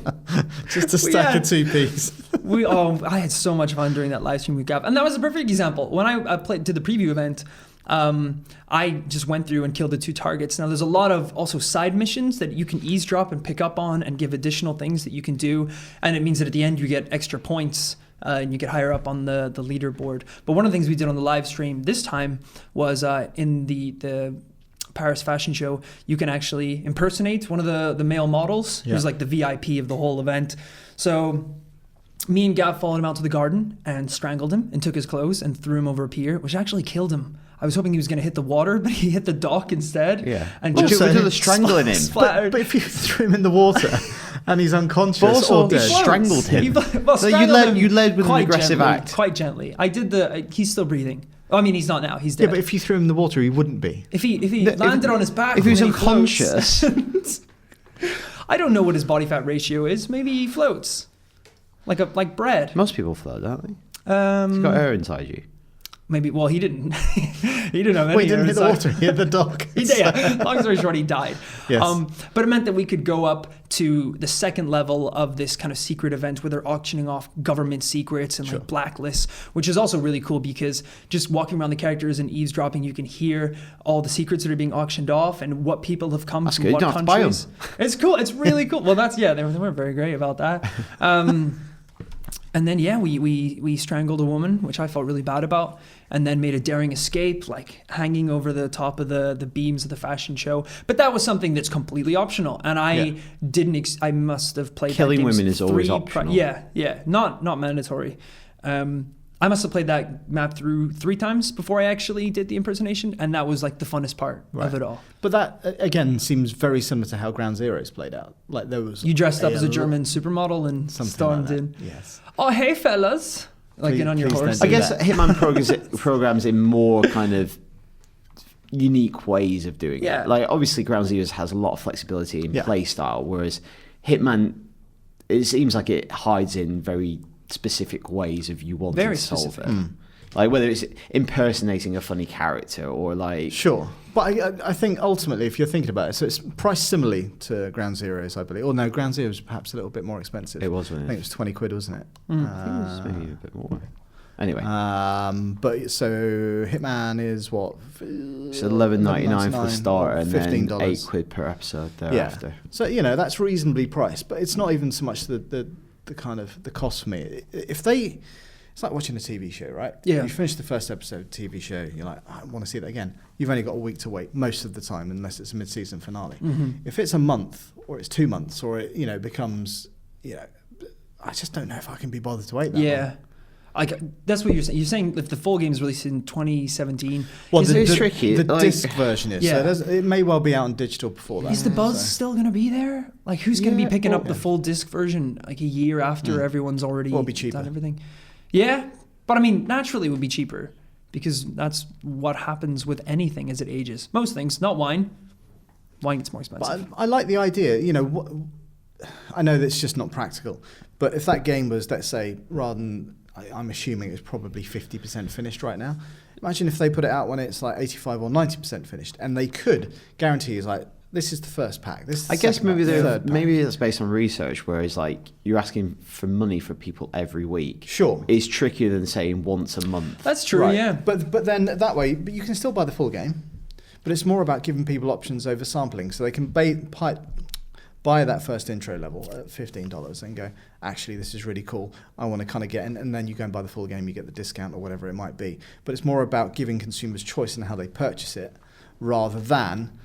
Just a stack of 2p's. I had so much fun during that live stream with Gav, and that was a perfect example. When I did the preview event, I just went through and killed the 2 targets. Now there's a lot of also side missions that you can eavesdrop and pick up on and give additional things that you can do, and it means that at the end you get extra points. And you get higher up on the leaderboard. But one of the things we did on the live stream this time was in the Paris fashion show, you can actually impersonate one of the male models who's like the VIP of the whole event. So me and Gav followed him out to the garden and strangled him and took his clothes and threw him over a pier, which actually killed him. I was hoping he was going to hit the water, but he hit the dock instead. Yeah. And Well, just also, strangling him. But if you threw him in the water and he's unconscious also, or dead. he strangled him. You led with an aggressive act. Quite gently. I did he's still breathing. I mean, he's not now. He's dead. Yeah, but if you threw him in the water, he wouldn't be. If he landed on his back, if he was and unconscious, floats, I don't know what his body fat ratio is. Maybe he floats, like bread. most people float, don't they? He's got air inside you. Maybe. Well, he didn't. He didn't have any. Well, he didn't hit the inside. water. He hit the dock. He did. Yeah. Long story short, he died. Yes. But it meant that we could go up to the second level of this kind of secret event where they're auctioning off government secrets and like blacklists, which is also really cool because just walking around the characters and eavesdropping, you can hear all the secrets that are being auctioned off and what people have come from what countries. It's cool. It's really cool. Well, they weren't very great about that. And then we strangled a woman, which I felt really bad about, and then made a daring escape, like hanging over the top of the beams of the fashion show. But that was something that's completely optional, and I didn't. I must have played Killing that game women is always optional. Not mandatory. I must have played that map through 3 times before I actually did the impersonation, and that was like the funnest part of it all. But that again seems very similar to how Ground Zeroes played out. Like there was you dressed up as a German supermodel and stormed in. Yes. Oh, hey fellas! Like Please- in on your please horse. don't I do guess that. Hitman programs in more kind of unique ways of doing Yeah. it. Like obviously Ground Zeroes has a lot of flexibility in play style, whereas Hitman, it seems like it hides in very specific ways of you wanting Very to solve specific. it. Like whether it's impersonating a funny character or like... Sure. But I think ultimately, if you're thinking about it, so it's priced similarly to Ground Zeroes, I believe. Or no, Ground Zeroes was perhaps a little bit more expensive. It was, I think it was 20 quid, wasn't it? I think it was maybe a bit more. Anyway. But so Hitman is what? It's $11.99 for the starter and then $15. £8 per episode thereafter. So that's reasonably priced, but it's not even so much the kind of the cost for me. It's like watching a TV show, right? Yeah. You finish the first episode of a TV show, you're like, I want to see that again. You've only got a week to wait most of the time, unless it's a mid-season finale. Mm-hmm. If it's a month or it's 2 months or it becomes, I just don't know if I can be bothered to wait that long. That's what you're saying. You're saying if the full game is released in 2017. Well, It's tricky. The like- disc version is. Yeah. So it may well be out on digital before that. Is the buzz So- still going to be there? Like, who's going to be picking up the yeah. full disc version like a year after everyone's already Well, it'll be cheaper. done everything? Yeah, but I mean, naturally it would be cheaper because that's what happens with anything as it ages. Most things, not wine. Wine gets more expensive. But I like the idea. I know that's just not practical, but if that game was, let's say, rather than, I'm assuming it's probably 50% finished right now. Imagine if they put it out when it's like 85 or 90% finished, and they could guarantee is like, this is the first pack. This is the I guess second pack, the third pack. maybe it's based on research, whereas like you're asking for money for people every week. Sure. It's trickier than saying once a month. That's true, Right. yeah. But then that way, but you can still buy the full game. But it's more about giving people options over sampling, so they can buy that first intro level at $15 and go, actually, this is really cool. I want to kind of get in, and then you go and buy the full game, you get the discount or whatever it might be. But it's more about giving consumers choice in how they purchase it, rather than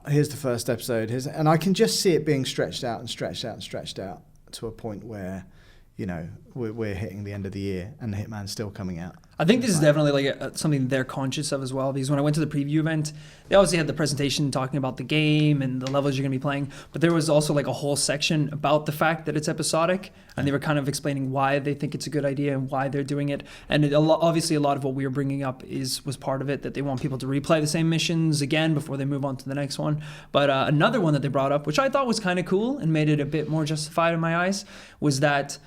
here's the first episode, and I can just see it being stretched out to a point where, we're hitting the end of the year and Hitman's still coming out. I think this is definitely like something they're conscious of as well, because when I went to the preview event, they obviously had the presentation talking about the game and the levels you're going to be playing, but there was also like a whole section about the fact that it's episodic, and they were kind of explaining why they think it's a good idea and why they're doing it. And obviously a lot of what we were bringing up was part of it, that they want people to replay the same missions again before they move on to the next one. But another one that they brought up, which I thought was kind of cool and made it a bit more justified in my eyes, was that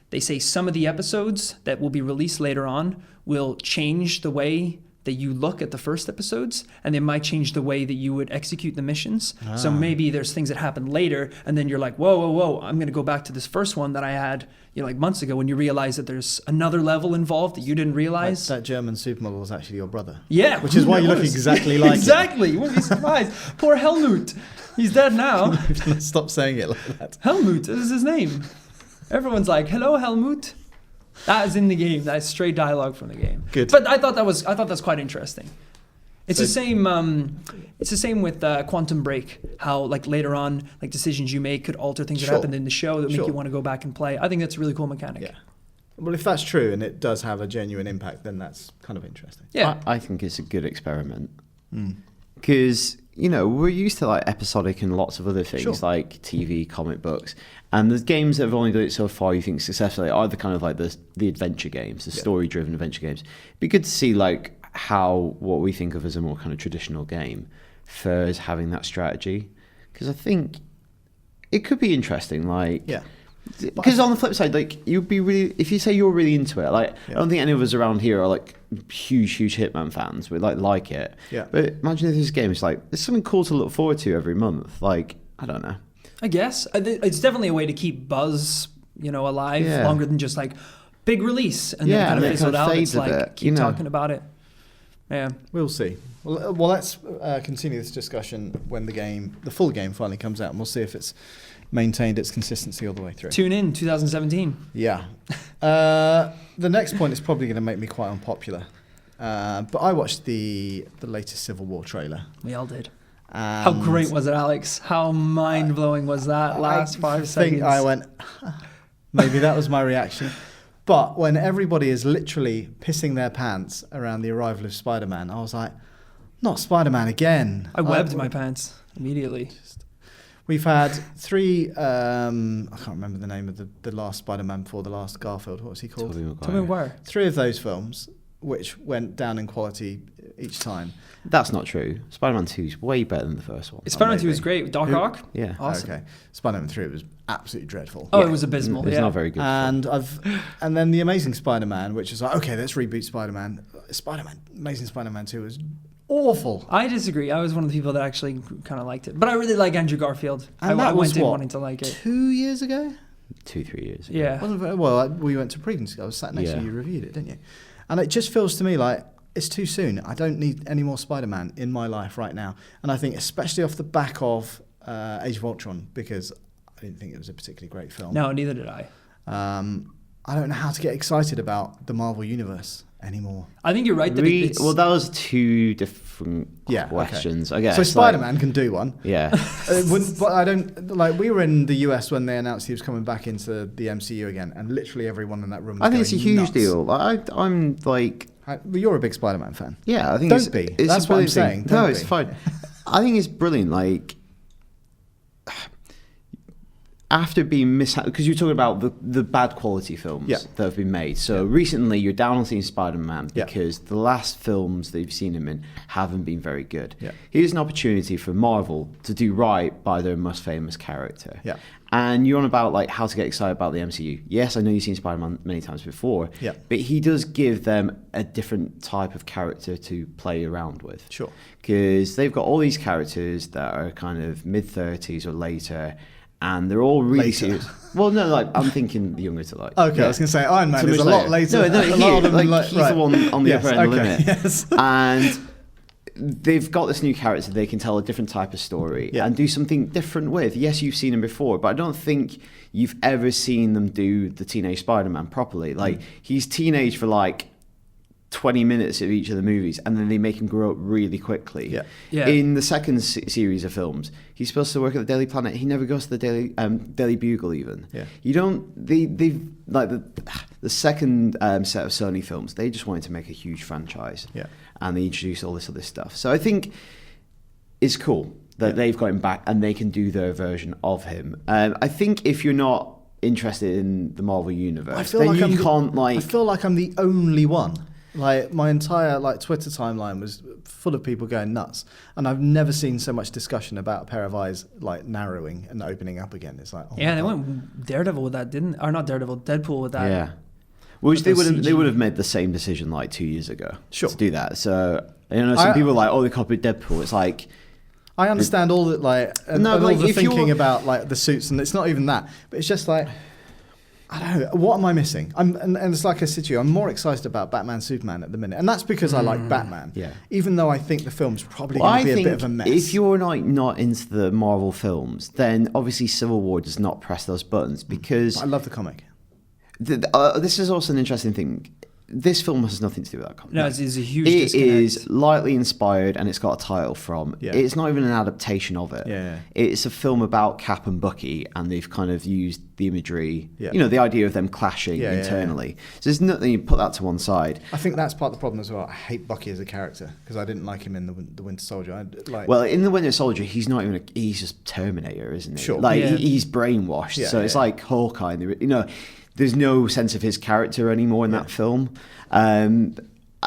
they say some of the episodes that will be released later on will change the way that you look at the first episodes, and they might change the way that you would execute the missions. So maybe there's things that happen later, and then you're like, whoa, I'm going to go back to this first one that I had, like months ago, when you realize that there's another level involved that you didn't realize. That German supermodel was actually your brother. Yeah. Which is why you look exactly like Exactly. You won't be surprised. Poor Helmut. He's dead now. Stop saying it like that. Helmut is his name. Everyone's like, hello, Helmut. That is in the game. That is straight dialogue from the game. Good. But I thought that's quite interesting. It's the same. It's the same with Quantum Break. How like later on, like decisions you make could alter things that happened in the show that make you want to go back and play. I think that's a really cool mechanic. Yeah. Well, if that's true and it does have a genuine impact, then that's kind of interesting. Yeah. I think it's a good experiment because we're used to like episodic and lots of other things like TV, comic books. And the games that have only done it so far, you think successfully, are the kind of like the adventure games, the story-driven adventure games. It'd be good to see like how what we think of as a more kind of traditional game fares having that strategy, because I think it could be interesting. Like, because on the flip side, like you'd be really, if you say you're really into it, like I don't think any of us around here are like huge Hitman fans. We like it. Yeah. But imagine if this game is like there's something cool to look forward to every month. Like I don't know. I guess it's definitely a way to keep buzz, alive longer than just like big release and then kind of fizzle out. It's like keep talking about it. Yeah, we'll see. Well, let's continue this discussion when the full game finally comes out, and we'll see if it's maintained its consistency all the way through. Tune in 2017. Yeah. The next point is probably going to make me quite unpopular, but I watched the latest Civil War trailer. We all did. How great was it, Alex? How mind-blowing was that last 5 seconds? I went, maybe that was my reaction. But when everybody is literally pissing their pants around the arrival of Spider-Man, I was like, not Spider-Man again. I webbed my pants immediately. We've had 3, I can't remember the name of the last Spider-Man before the last Garfield. What was he called? Tobey Maguire. 3 of those films, which went down in quality each time. That's not true. Spider-Man 2 is way better than the first one. Spider-Man 2 was great. Doc Ock? Yeah. Awesome. Okay. Spider-Man 3 was absolutely dreadful. Oh, it was abysmal. It's not very good. And then The Amazing Spider-Man, which is like, okay, let's reboot Spider-Man. Amazing Spider-Man 2 was awful. I disagree. I was one of the people that actually kind of liked it. But I really like Andrew Garfield. And I went in wanting to like it. 2 years ago? 2-3 years ago. Yeah. Well, we went to Previews. I was sat next to you, reviewed it, didn't you? And it just feels to me like it's too soon. I don't need any more Spider-Man in my life right now. And I think especially off the back of Age of Ultron, because I didn't think it was a particularly great film. No, neither did I. I don't know how to get excited about the Marvel Universe anymore. I think you're right. Well, that was 2 different questions. Okay. So Spider-Man can do one. Yeah. But I don't, like, we were in the US when they announced he was coming back into the MCU again, and literally everyone in that room was I think it's a huge nuts. deal. I'm like... But you're a big Spider-Man fan. Yeah, I think Don't be. That's what I'm saying. No, it's fine. I think it's brilliant. Like, after being because you're talking about the bad quality films that have been made. So recently you're down on seeing Spider-Man because the last films that you've seen him in haven't been very good. Yeah. Here's an opportunity for Marvel to do right by their most famous character. Yeah. And you're on about like how to get excited about the MCU. Yes, I know you've seen Spider-Man many times before, but he does give them a different type of character to play around with. Sure. Because they've got all these characters that are kind of mid-30s or later, and they're all really serious. Well, no, like I'm thinking the younger to like. Okay, I was going to say Iron Man is a lot later. No, he's the one on the upper end of the limit. Yes. And they've got this new character they can tell a different type of story and do something different with. Yes, you've seen him before, but I don't think you've ever seen them do the Teenage Spider-Man properly. Like, he's teenage for like 20 minutes of each of the movies, and then they make him grow up really quickly. In the second series of films, he's supposed to work at the Daily Planet. He never goes to the Daily Bugle even. You don't... They've like the second set of Sony films, they just wanted to make a huge franchise. And they introduced all this other stuff. So I think it's cool that they've got him back and they can do their version of him. I think if you're not interested in the Marvel Universe, then you can't like... I feel like I'm the only one. Like my entire Twitter timeline was full of people going nuts, and I've never seen so much discussion about a pair of eyes narrowing and opening up again. It's like, they went Daredevil with that, didn't? Or not Daredevil, Deadpool with that. Yeah, which they would have made the same decision 2 years ago. Sure. To do that. So some people are like, oh, they copied Deadpool. It's like, I understand all that, all the thinking about the suits, and it's not even that, but it's just I don't know, what am I missing? And it's like I said to you, I'm more excited about Batman Superman at the minute, and that's because I like Batman. Yeah. Even though I think the film's probably going to be a bit of a mess. If you're not into the Marvel films, then obviously Civil War does not press those buttons because I love the comic. This is also an interesting thing. This film has nothing to do with that comic. No, it's a huge disconnect. disconnect. It is lightly inspired, and it's got a title from. Yeah. It's not even an adaptation of it. Yeah. It's a film about Cap and Bucky, and they've kind of used the imagery, Yeah. the idea of them clashing internally. So there's nothing, you put that to one side. I think that's part of the problem as well. I hate Bucky as a character because I didn't like him in the Winter Soldier. Well, in the Winter Soldier, he's not even he's just Terminator, isn't he? Sure. He's brainwashed. Yeah, so it's like Hawkeye. And there's no sense of his character anymore in that film. I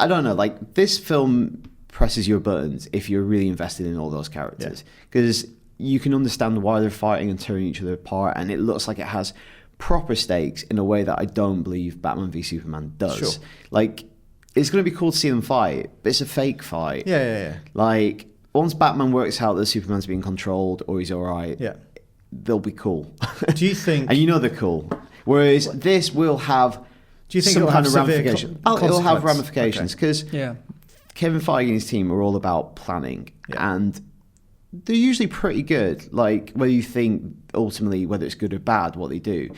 don't know. This film presses your buttons if you're really invested in all those characters because you can understand why they're fighting and tearing each other apart, and it looks like it has proper stakes in a way that I don't believe Batman v Superman does. Sure. It's going to be cool to see them fight, but it's a fake fight. Yeah. Once Batman works out that Superman's being controlled or he's all right, they'll be cool. Do you think? And they're cool. Whereas this will have. Do you think some it'll kind have of severe ramification? It'll have consequence? ramifications because Kevin Feige and his team are all about planning, and they're usually pretty good. Whether you think ultimately whether it's good or bad, what they do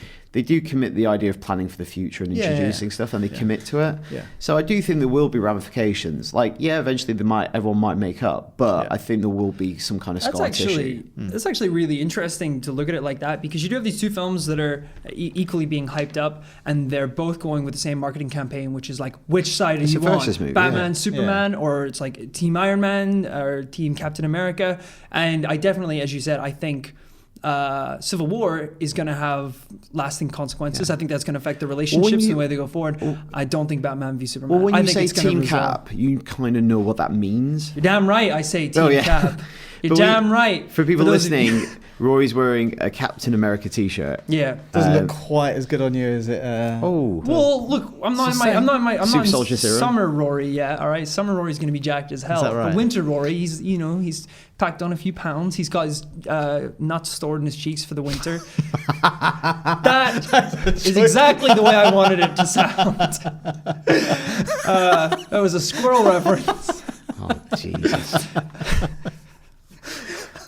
commit the idea of planning for the future and introducing stuff, and they commit to it. Yeah. So I do think there will be ramifications. Eventually everyone might make up, but I think there will be some kind of scar tissue. That's actually really interesting to look at it like that, because you do have these two films that are equally being hyped up, and they're both going with the same marketing campaign, which is which side are you on? Movie, Batman, Superman, or it's Team Iron Man or Team Captain America. And I definitely, as you said, I think Civil War is going to have lasting consequences. I think that's going to affect the relationships and the way they go forward. I don't think Batman v Superman. Well, when I you think say Team Cap, you kind of know what that means. You're damn right. I say Team Cap. You're damn right. For people listening, Rory's wearing a Captain America t-shirt. Yeah, doesn't look quite as good on you as it. Well, look, I'm not in summer Rory yet. All right, summer Rory's going to be jacked as hell. Is that right? But winter Rory, he's packed on a few pounds. He's got his nuts stored in his cheeks for the winter. That is exactly the way I wanted it to sound. That was a squirrel reference. Oh Jesus.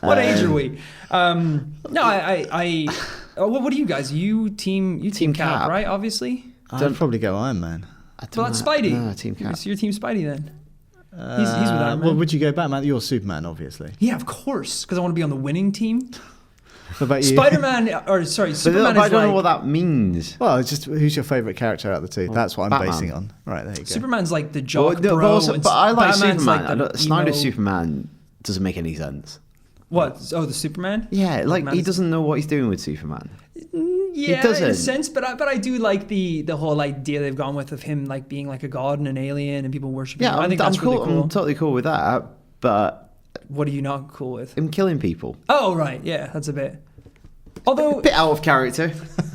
What age are we? No, I what are you guys? You team Cap, right? Obviously. I'd probably go Iron Man. Well, that's Spidey. No, Team Cap. You're Team Spidey then. He's with Iron Man. Well, would you go Batman? You're Superman, obviously. Yeah, of course, because I want to be on the winning team. What about you? Superman But I don't know what that means. Well, it's just who's your favourite character out of the two? That's what I'm Batman. basing on. Right, there you go. Superman's the jock But bro. I like Batman's Superman. Snyder's Superman doesn't make any sense. What? Oh, the Superman? Yeah, he doesn't know what he's doing with Superman. Yeah, he doesn't. in a sense, but I do like the whole idea they've gone with of him being like a god and an alien and people worshiping him. I think that's really cool. I'm totally cool with that, but what are you not cool with? Him killing people. Oh right, yeah, that's a bit. Although a bit out of character.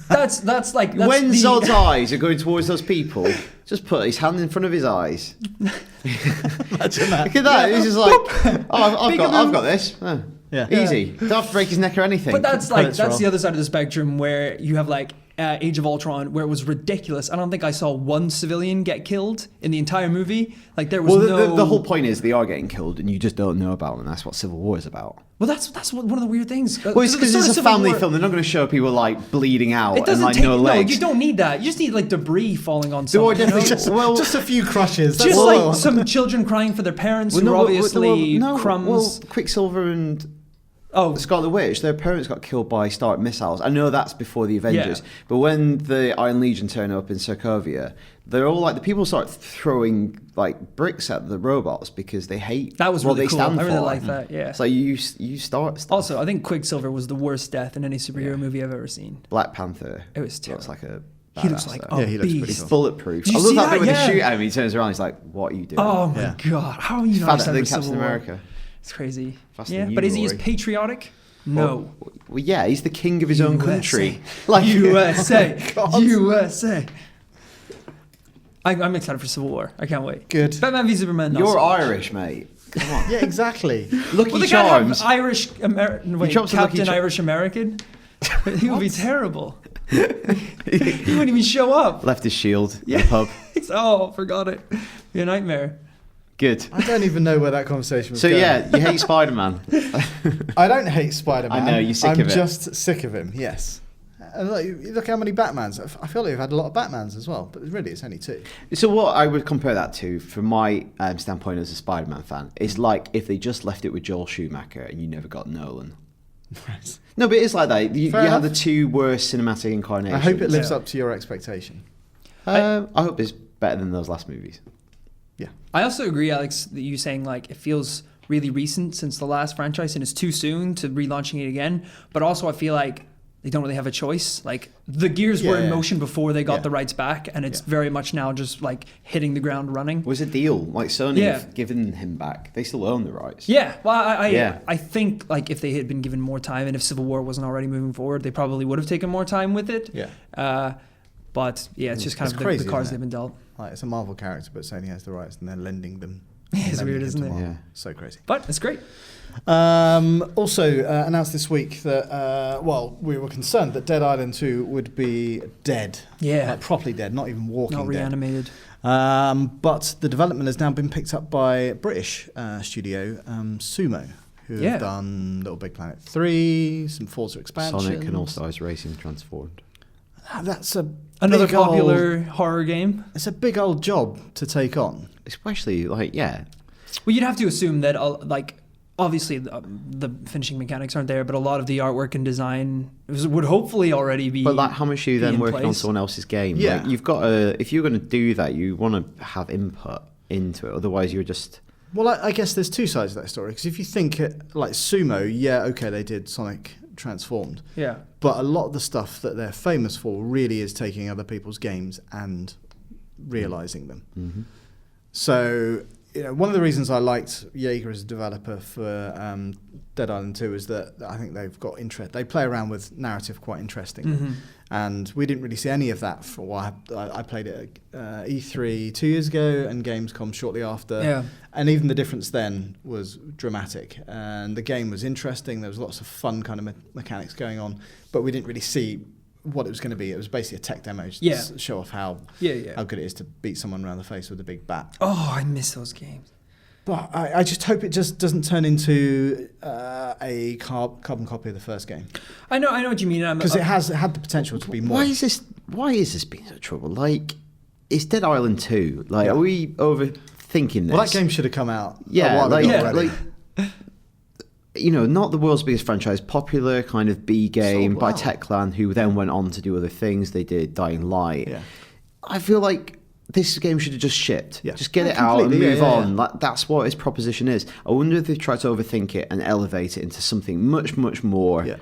That's when Zod's eyes are going towards those people, just put his hand in front of his eyes. Imagine that. Look at that. He's just I've got this. Oh, yeah. Easy. Don't have to break his neck or anything. But that's the other side of the spectrum where you have Age of Ultron, where it was ridiculous. I don't think I saw one civilian get killed in the entire movie. There was the whole point is they are getting killed and you just don't know about them. That's what Civil War is about. Well, that's one of the weird things. Well, it's because it's a family film. They're not going to show people bleeding out it doesn't and no legs. No, you don't need that. You just need debris falling on someone. Just a few crushes. Just some children crying for their parents who are obviously crumbs. Well, Quicksilver and Scarlet Witch, their parents got killed by Stark missiles. I know that's before the Avengers, but when the Iron Legion turn up in Sokovia, they're all the people start throwing bricks at the robots because they hate that was what really they cool. stand I really for. like that. Yeah. It's you start stuff. Also, I think Quicksilver was the worst death in any superhero movie I've ever seen. Black Panther. It was terrible. It's like a He looks like a he looks pretty beast. cool. Bulletproof. Did I you love see that bit that? when they Yeah. shoot at him. He turns around. He's like, "What are you doing?" Oh my Yeah. god! How are you not Faster excited than for Civil Captain War? America. It's crazy. Faster Yeah, than you, but is he as Rory. patriotic? No. Well, yeah, he's the king of his own country. Like USA, God. USA. I'm excited for Civil War. I can't wait. Good. Batman v Superman. You're Irish, mate. Come on. Yeah, exactly. Lucky Well, they Charms. can't have Irish Wait, Charms are Lucky Captain Char- Irish American. He would be terrible. He wouldn't even show up. Left his shield in the pub. Oh, forgot it. Be a nightmare. Good. I don't even know where that conversation was So going. yeah, you hate Spider-Man. I don't hate Spider-Man. I know, you're sick I'm of it. just sick of him, yes. And look how many Batmans. I feel like we've had a lot of Batmans as well, but really it's only 2. So what I would compare that to, from my standpoint as a Spider-Man fan, is like if they just left it with Joel Schumacher and you never got Nolan. Right. No, but it's like that. You Fair have the enough. 2 worst cinematic incarnations. I hope it lives Yeah. up to your expectation. I hope it's better than those last movies. Yeah. I also agree, Alex, that you saying like it feels really recent since the last franchise and it's too soon to relaunching it again. But also I feel like they don't really have a choice. Like the gears were in Yeah. motion before they got Yeah. the rights back, and it's Yeah. very much now just like hitting the ground running. It was a deal. Like Sony Yeah. have given him back. They still own the rights. Yeah, well, Yeah. I think like if they had been given more time and if Civil War wasn't already moving forward, they probably would have taken more time with it. Yeah. But yeah, it's just kind It's of crazy, the cards isn't they've it? been dealt. Like, it's a Marvel character, but Sony has the rights and they're lending them. It's lending weird, him isn't to it? Marvel. Yeah. So crazy. But it's great. Also announced this week that, we were concerned that Dead Island 2 would be dead. Yeah. Like properly dead, not even walking Not dead. reanimated. But the development has now been picked up by British studio Sumo, who Yeah. have done Little Big Planet 3, some Forza expansions. Sonic and All Stars Racing transformed. That's a Another big old- popular horror game. it's a big old job to take on. Especially like Well, you'd have to assume that obviously the finishing mechanics aren't there, but a lot of the artwork and design would hopefully already be. But like, how much are you be then in working on place. someone else's game? Yeah. Like, you've got to, if you're going to do that, you want to have input into it. Otherwise, you're just. Well, I guess there's 2 sides of that story, because if you think like Sumo, yeah, okay, they did Sonic Transformed, Yeah. but a lot of the stuff that they're famous for really is taking other people's games and realizing them. Mm-hmm. So, one of the reasons I liked Jaeger as a developer for Dead Island 2 is that I think they've got interest. They play around with narrative quite interestingly. Mm-hmm. And we didn't really see any of that for a while. I played it at E3 2 years ago and Gamescom shortly after. Yeah. And even the difference then was dramatic. And the game was interesting. There was lots of fun kind of mechanics going on. But we didn't really see what it was going to be. It was basically a tech demo just to show off how good it is to beat someone around the face with a big bat. Oh, I miss those games. But I just hope it just doesn't turn into a carbon copy of the first game. I know what you mean. Because it has had the potential to be more. Why is this being so trouble? Like, it's Dead Island 2. Like, are we overthinking this? Well, that game should have come out a Yeah, while like, ago already. not the world's biggest franchise, popular kind of B game Sold by well. Techland, who then went on to do other things. They did Dying Light. Yeah. I feel like this game should have just shipped. Yeah. Just get Yeah, it out and completely, move yeah, yeah, on. yeah. Like, that's what its proposition is. I wonder if they've tried to overthink it and elevate it into something much, much more. Yeah.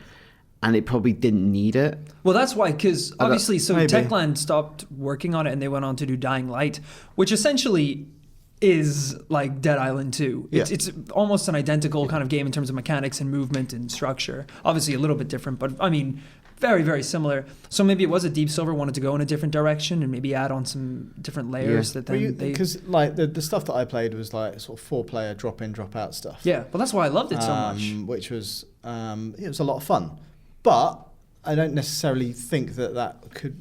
And it probably didn't need it. Well, that's why, because obviously, so maybe. Techland stopped working on it and they went on to do Dying Light, which essentially is like Dead Island 2. Yeah. It's almost an identical kind of game in terms of mechanics and movement and structure. Obviously a little bit different, but I mean, very, very similar. So maybe it was a Deep Silver wanted to go in a different direction and maybe add on some different layers that then Because like the stuff that I played was like sort of 4-player drop in, drop out stuff. Yeah, well, that's why I loved it so much. Which was it was a lot of fun. But I don't necessarily think that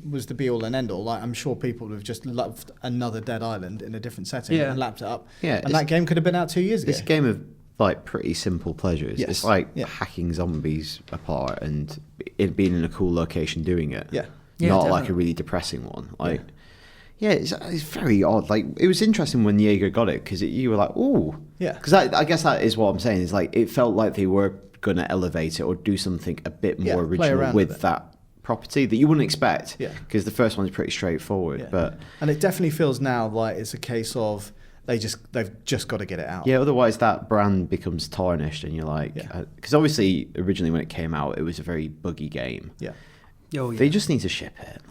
was the be all and end all. Like, I'm sure people would have just loved another Dead Island in a different setting and lapped it up. Yeah, and that game could have been out 2 years ago. It's a game of like pretty simple pleasures. Yes. It's like Yeah. hacking zombies apart and it being in a cool location doing it. Yeah. Yeah, Not definitely. like a really depressing one. Like, yeah, it's very odd. Like, it was interesting when Jaeger got it because you were like, ooh. Yeah. Because I guess that is what I'm saying. Is like it felt like they were going to elevate it or do something a bit more play original around with with it. that property that you wouldn't expect. Yeah. Because the first one's pretty straightforward. Yeah. But And it definitely feels now like it's a case of they've just got to get it out. yeah, otherwise that brand becomes tarnished and you're like... Yeah. Because obviously, originally when it came out, it was a very buggy game. Yeah. Oh, yeah. They just need to ship it.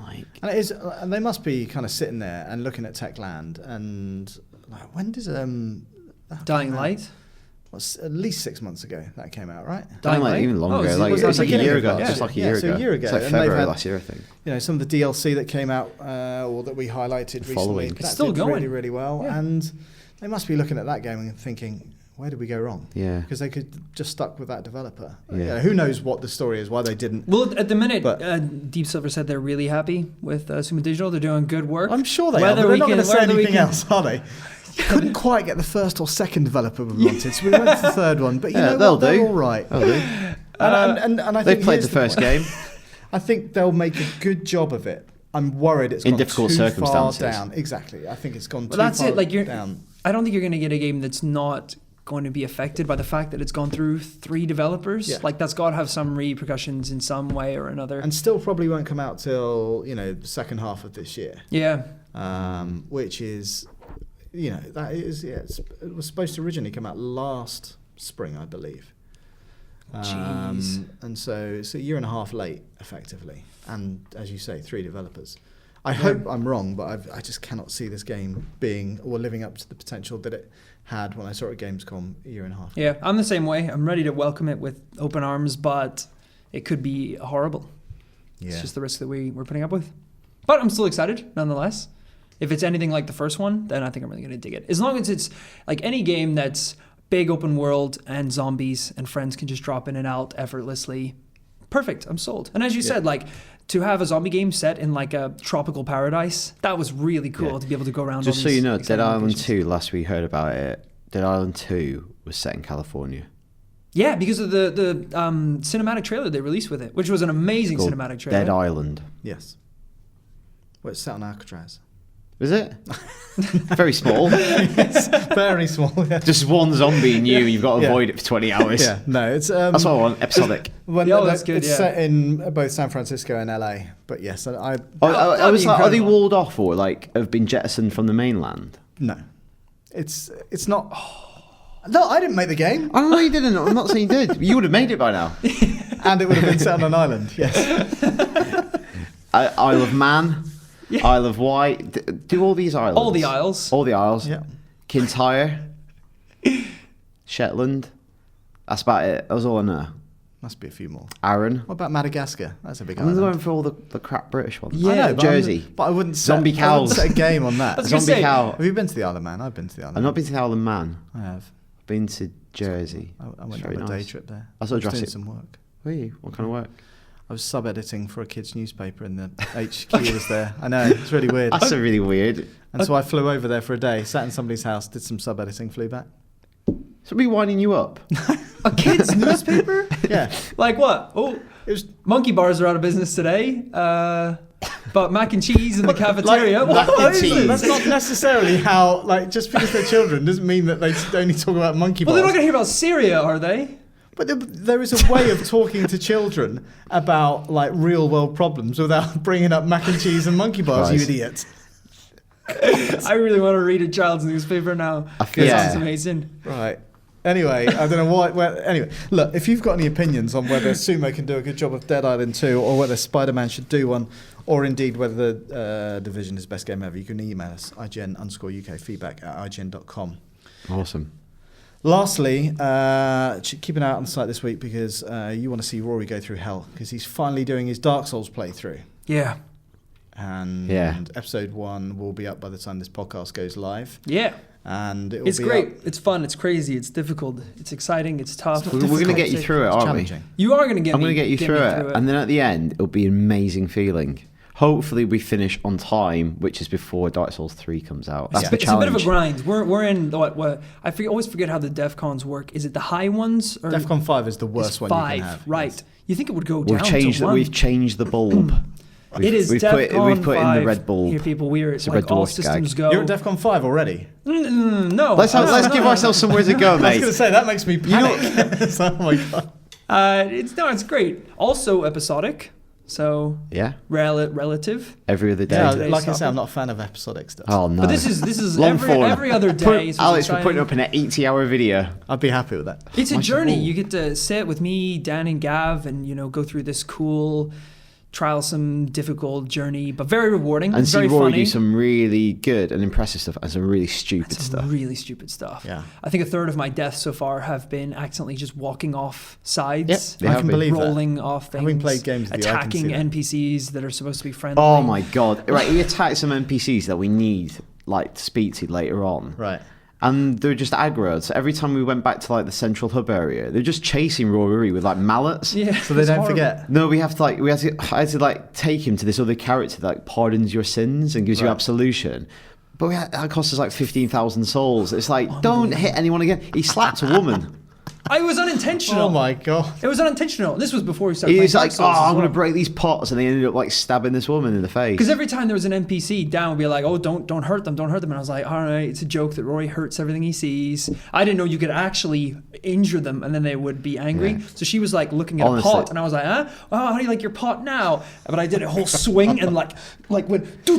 And it is, and they must be kind of sitting there and looking at Techland. And like, when does Dying Light? At least 6 months ago that came out, right? Dying Light even longer. It's like a year ago. Yeah. Just like a year ago. So a year ago. It's like February last year, I think. You know, some of the DLC that came out or that we highlighted recently. It's still going really, really well. Yeah. And they must be looking at that game and thinking, where did we go wrong? Yeah. Because they could just stuck with that developer. Yeah. You know, who knows what the story is, why they didn't. Well, at the minute, Deep Silver said they're really happy with Sumo Digital. They're doing good work. I'm sure they are, but they're not going to say anything else, are they? Couldn't quite get the first or second developer we wanted, so we went to the third one. But you know what? They're all right. They'll do. And I think they've played the first game. I think they'll make a good job of it. I'm worried it's gone difficult too circumstances. far down. Exactly. I think it's gone too that's far it. Like down. I don't think you're going to get a game that's not going to be affected by the fact that it's gone through 3 developers. Yeah. Like that's got to have some repercussions in some way or another. And still probably won't come out till the second half of this year. Yeah. Which is, that is it was supposed to originally come out last spring, I believe. Jeez. And so it's a year and a half late, effectively. And as you say, 3 developers. I hope I'm wrong, but I just cannot see this game being or living up to the potential that it had when I saw it at Gamescom a year and a half ago. Yeah, I'm the same way. I'm ready to welcome it with open arms, but it could be horrible. Yeah. It's just the risk that we're putting up with. But I'm still excited, nonetheless. If it's anything like the first one, then I think I'm really going to dig it. As long as it's like any game that's big open world and zombies and friends can just drop in and out effortlessly, perfect. I'm sold. And as you said, like to have a zombie game set in like a tropical paradise, that was really cool to be able to go around. Just so you know, Dead Island 2, last we heard about it, Dead Island 2 was set in California. Yeah, because of the cinematic trailer they released with it, which was an amazing cinematic trailer. Dead Island. Yes. Well, it's set on Alcatraz. Is it? Very small. It's very small. Yeah. Just one zombie and you've got to avoid it for 20 hours. Yeah, no, it's that's what I want. Episodic. That's good. It's set in both San Francisco and LA, but yes, I was like, are they walled off or like have been jettisoned from the mainland? No, it's not. No, I didn't make the game. I know you didn't. I'm not saying you did. You would have made it by now. And it would have been set on an island. Yes. Isle of Man. Yeah. Isle of Wight. Do all these islands. All the isles. All the isles. Yeah. Kintyre. Shetland. That's about it. That was all I know. Must be a few more. Arran. What about Madagascar? That's a big I'm island. going for all the crap British ones. Yeah, I know, Jersey. But I wouldn't Zombie cows. set a game on that. Zombie cow. Have you been to the Isle of Man? I've been to the Isle of Man. I've not been to the Isle of Man. I have. I've been to Jersey. I went on a day trip there. I saw Jurassic. Jurassic. Doing some work. Were you? What kind of work? I was sub-editing for a kids' newspaper and the HQ was there. I know, it's really weird. That's a really weird. And so I flew over there for a day, sat in somebody's house, did some sub-editing, flew back. Somebody winding you up? A kids' newspaper? Yeah. Like what? Oh, It was monkey bars are out of business today. But mac and cheese in the cafeteria. Mac and is cheese. it? That's not necessarily how, like, just because they're children doesn't mean that they only talk about monkey Well, bars. they're not going to hear about Syria, are they? But there is a way of talking to children about, like, real-world problems without bringing up mac and cheese and monkey bars, you Christ. idiot. I really want to read a child's newspaper now. That sounds amazing. Right. Anyway, I don't know why. Anyway, look, if you've got any opinions on whether Sumo can do a good job of Dead Island 2 or whether Spider-Man should do one, or indeed whether the Division is best game ever, you can email us, IGN_UK feedback at IGN.com. Awesome. Lastly, keep an eye out on the site this week because you want to see Rory go through hell because he's finally doing his Dark Souls playthrough. Yeah. And episode 1 will be up by the time this podcast goes live. Yeah. And it's great. It's fun. It's crazy. It's difficult. It's exciting. It's tough. We're going to get you through it, aren't we? You are going to get I'm going to get you through it. And then at the end, it'll be an amazing feeling. Hopefully we finish on time, which is before Dark Souls 3 comes out. That's the challenge. It's a bit of a grind. We're in what I always forget how the DEF CONs work. Is it the high ones? Or DEF CON 5 is the worst one you can have. Right. Yes. You think it would go down to 1? We've changed the bulb. We've put in the red bulb. Here, people, it's like all systems go. You're at DEF CON 5 already? No. Let's give ourselves somewhere to go, mate. I was going to say, that makes me panic. Oh my God. It's great. Also episodic. So relative. Every other day. Yeah, like I say, I'm not a fan of episodic stuff. Oh no. But this is every other day. Alex, we're putting up an 80-hour video. I'd be happy with that. It's a journey. You get to sit with me, Dan, and Gav, and go through this cool trialsome, difficult journey, but very rewarding. And see very Rory funny. do some really good and impressive stuff and some really stupid stuff. Really stupid stuff. Yeah. I think a third of my deaths so far have been accidentally just walking off sides. Yep, I can believe rolling that. off things. Having played games with you, I can see attacking that. NPCs that are supposed to be friendly. Oh my god! Right, he attacked some NPCs that we need like to speak to later on. Right. And they're just aggro. So every time we went back to like the central hub area, they're just chasing Rory with like mallets. Yeah. So they it's don't horrible. forget. No, I had to like take him to this other character that like pardons your sins and gives you Right. absolution. But that cost us like 15,000 souls. It's like, don't hit anyone again. He slapped a woman. It was unintentional. Oh my god. It was unintentional. This was before we started He playing was like, Dark Souls as I'm going well. to break these pots. And they ended up like stabbing this woman in the face. Because every time there was an NPC down, we'd be like, "Oh, don't hurt them, don't hurt them." And I was like, "All right, it's a joke that Rory hurts everything he sees." I didn't know you could actually injure them, and then they would be angry. Yeah. So she was like looking at Honestly. a pot, and I was like, "Huh? Oh, how do you like your pot now?" But I did a whole swing and like went do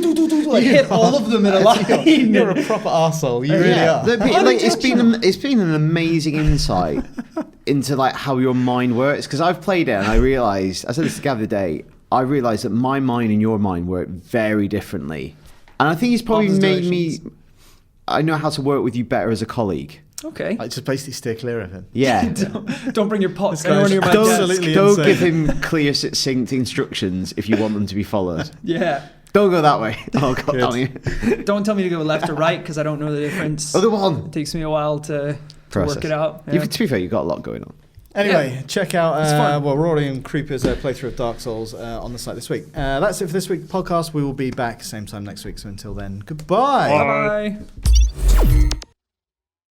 like hit all of them in a line. You're a proper arsehole. You really Yeah, are. like, it's been an amazing insight into like how your mind works, because I've played it and I realised, I said this the other day, I realised that my mind and your mind work very differently, and I think it's probably Opposite made me. directions. I know how to work with you better as a colleague. Okay. Like, just basically steer clear of him. Yeah. Don't bring your pots This guy's anywhere near my don't- desk. Absolutely Don't insane. give him clear, succinct instructions if you want them to be followed. Yeah. Don't go that way. Oh God, Good. damn you. Don't tell me to go left or right because I don't know the difference. Other one. It takes me a while to Process. work it out. To be fair, you've got a lot going on. Anyway, check out It's fun. Rory and Creeper's playthrough of Dark Souls on the site this week. That's it for this week's podcast. We will be back same time next week. So until then, goodbye. Bye.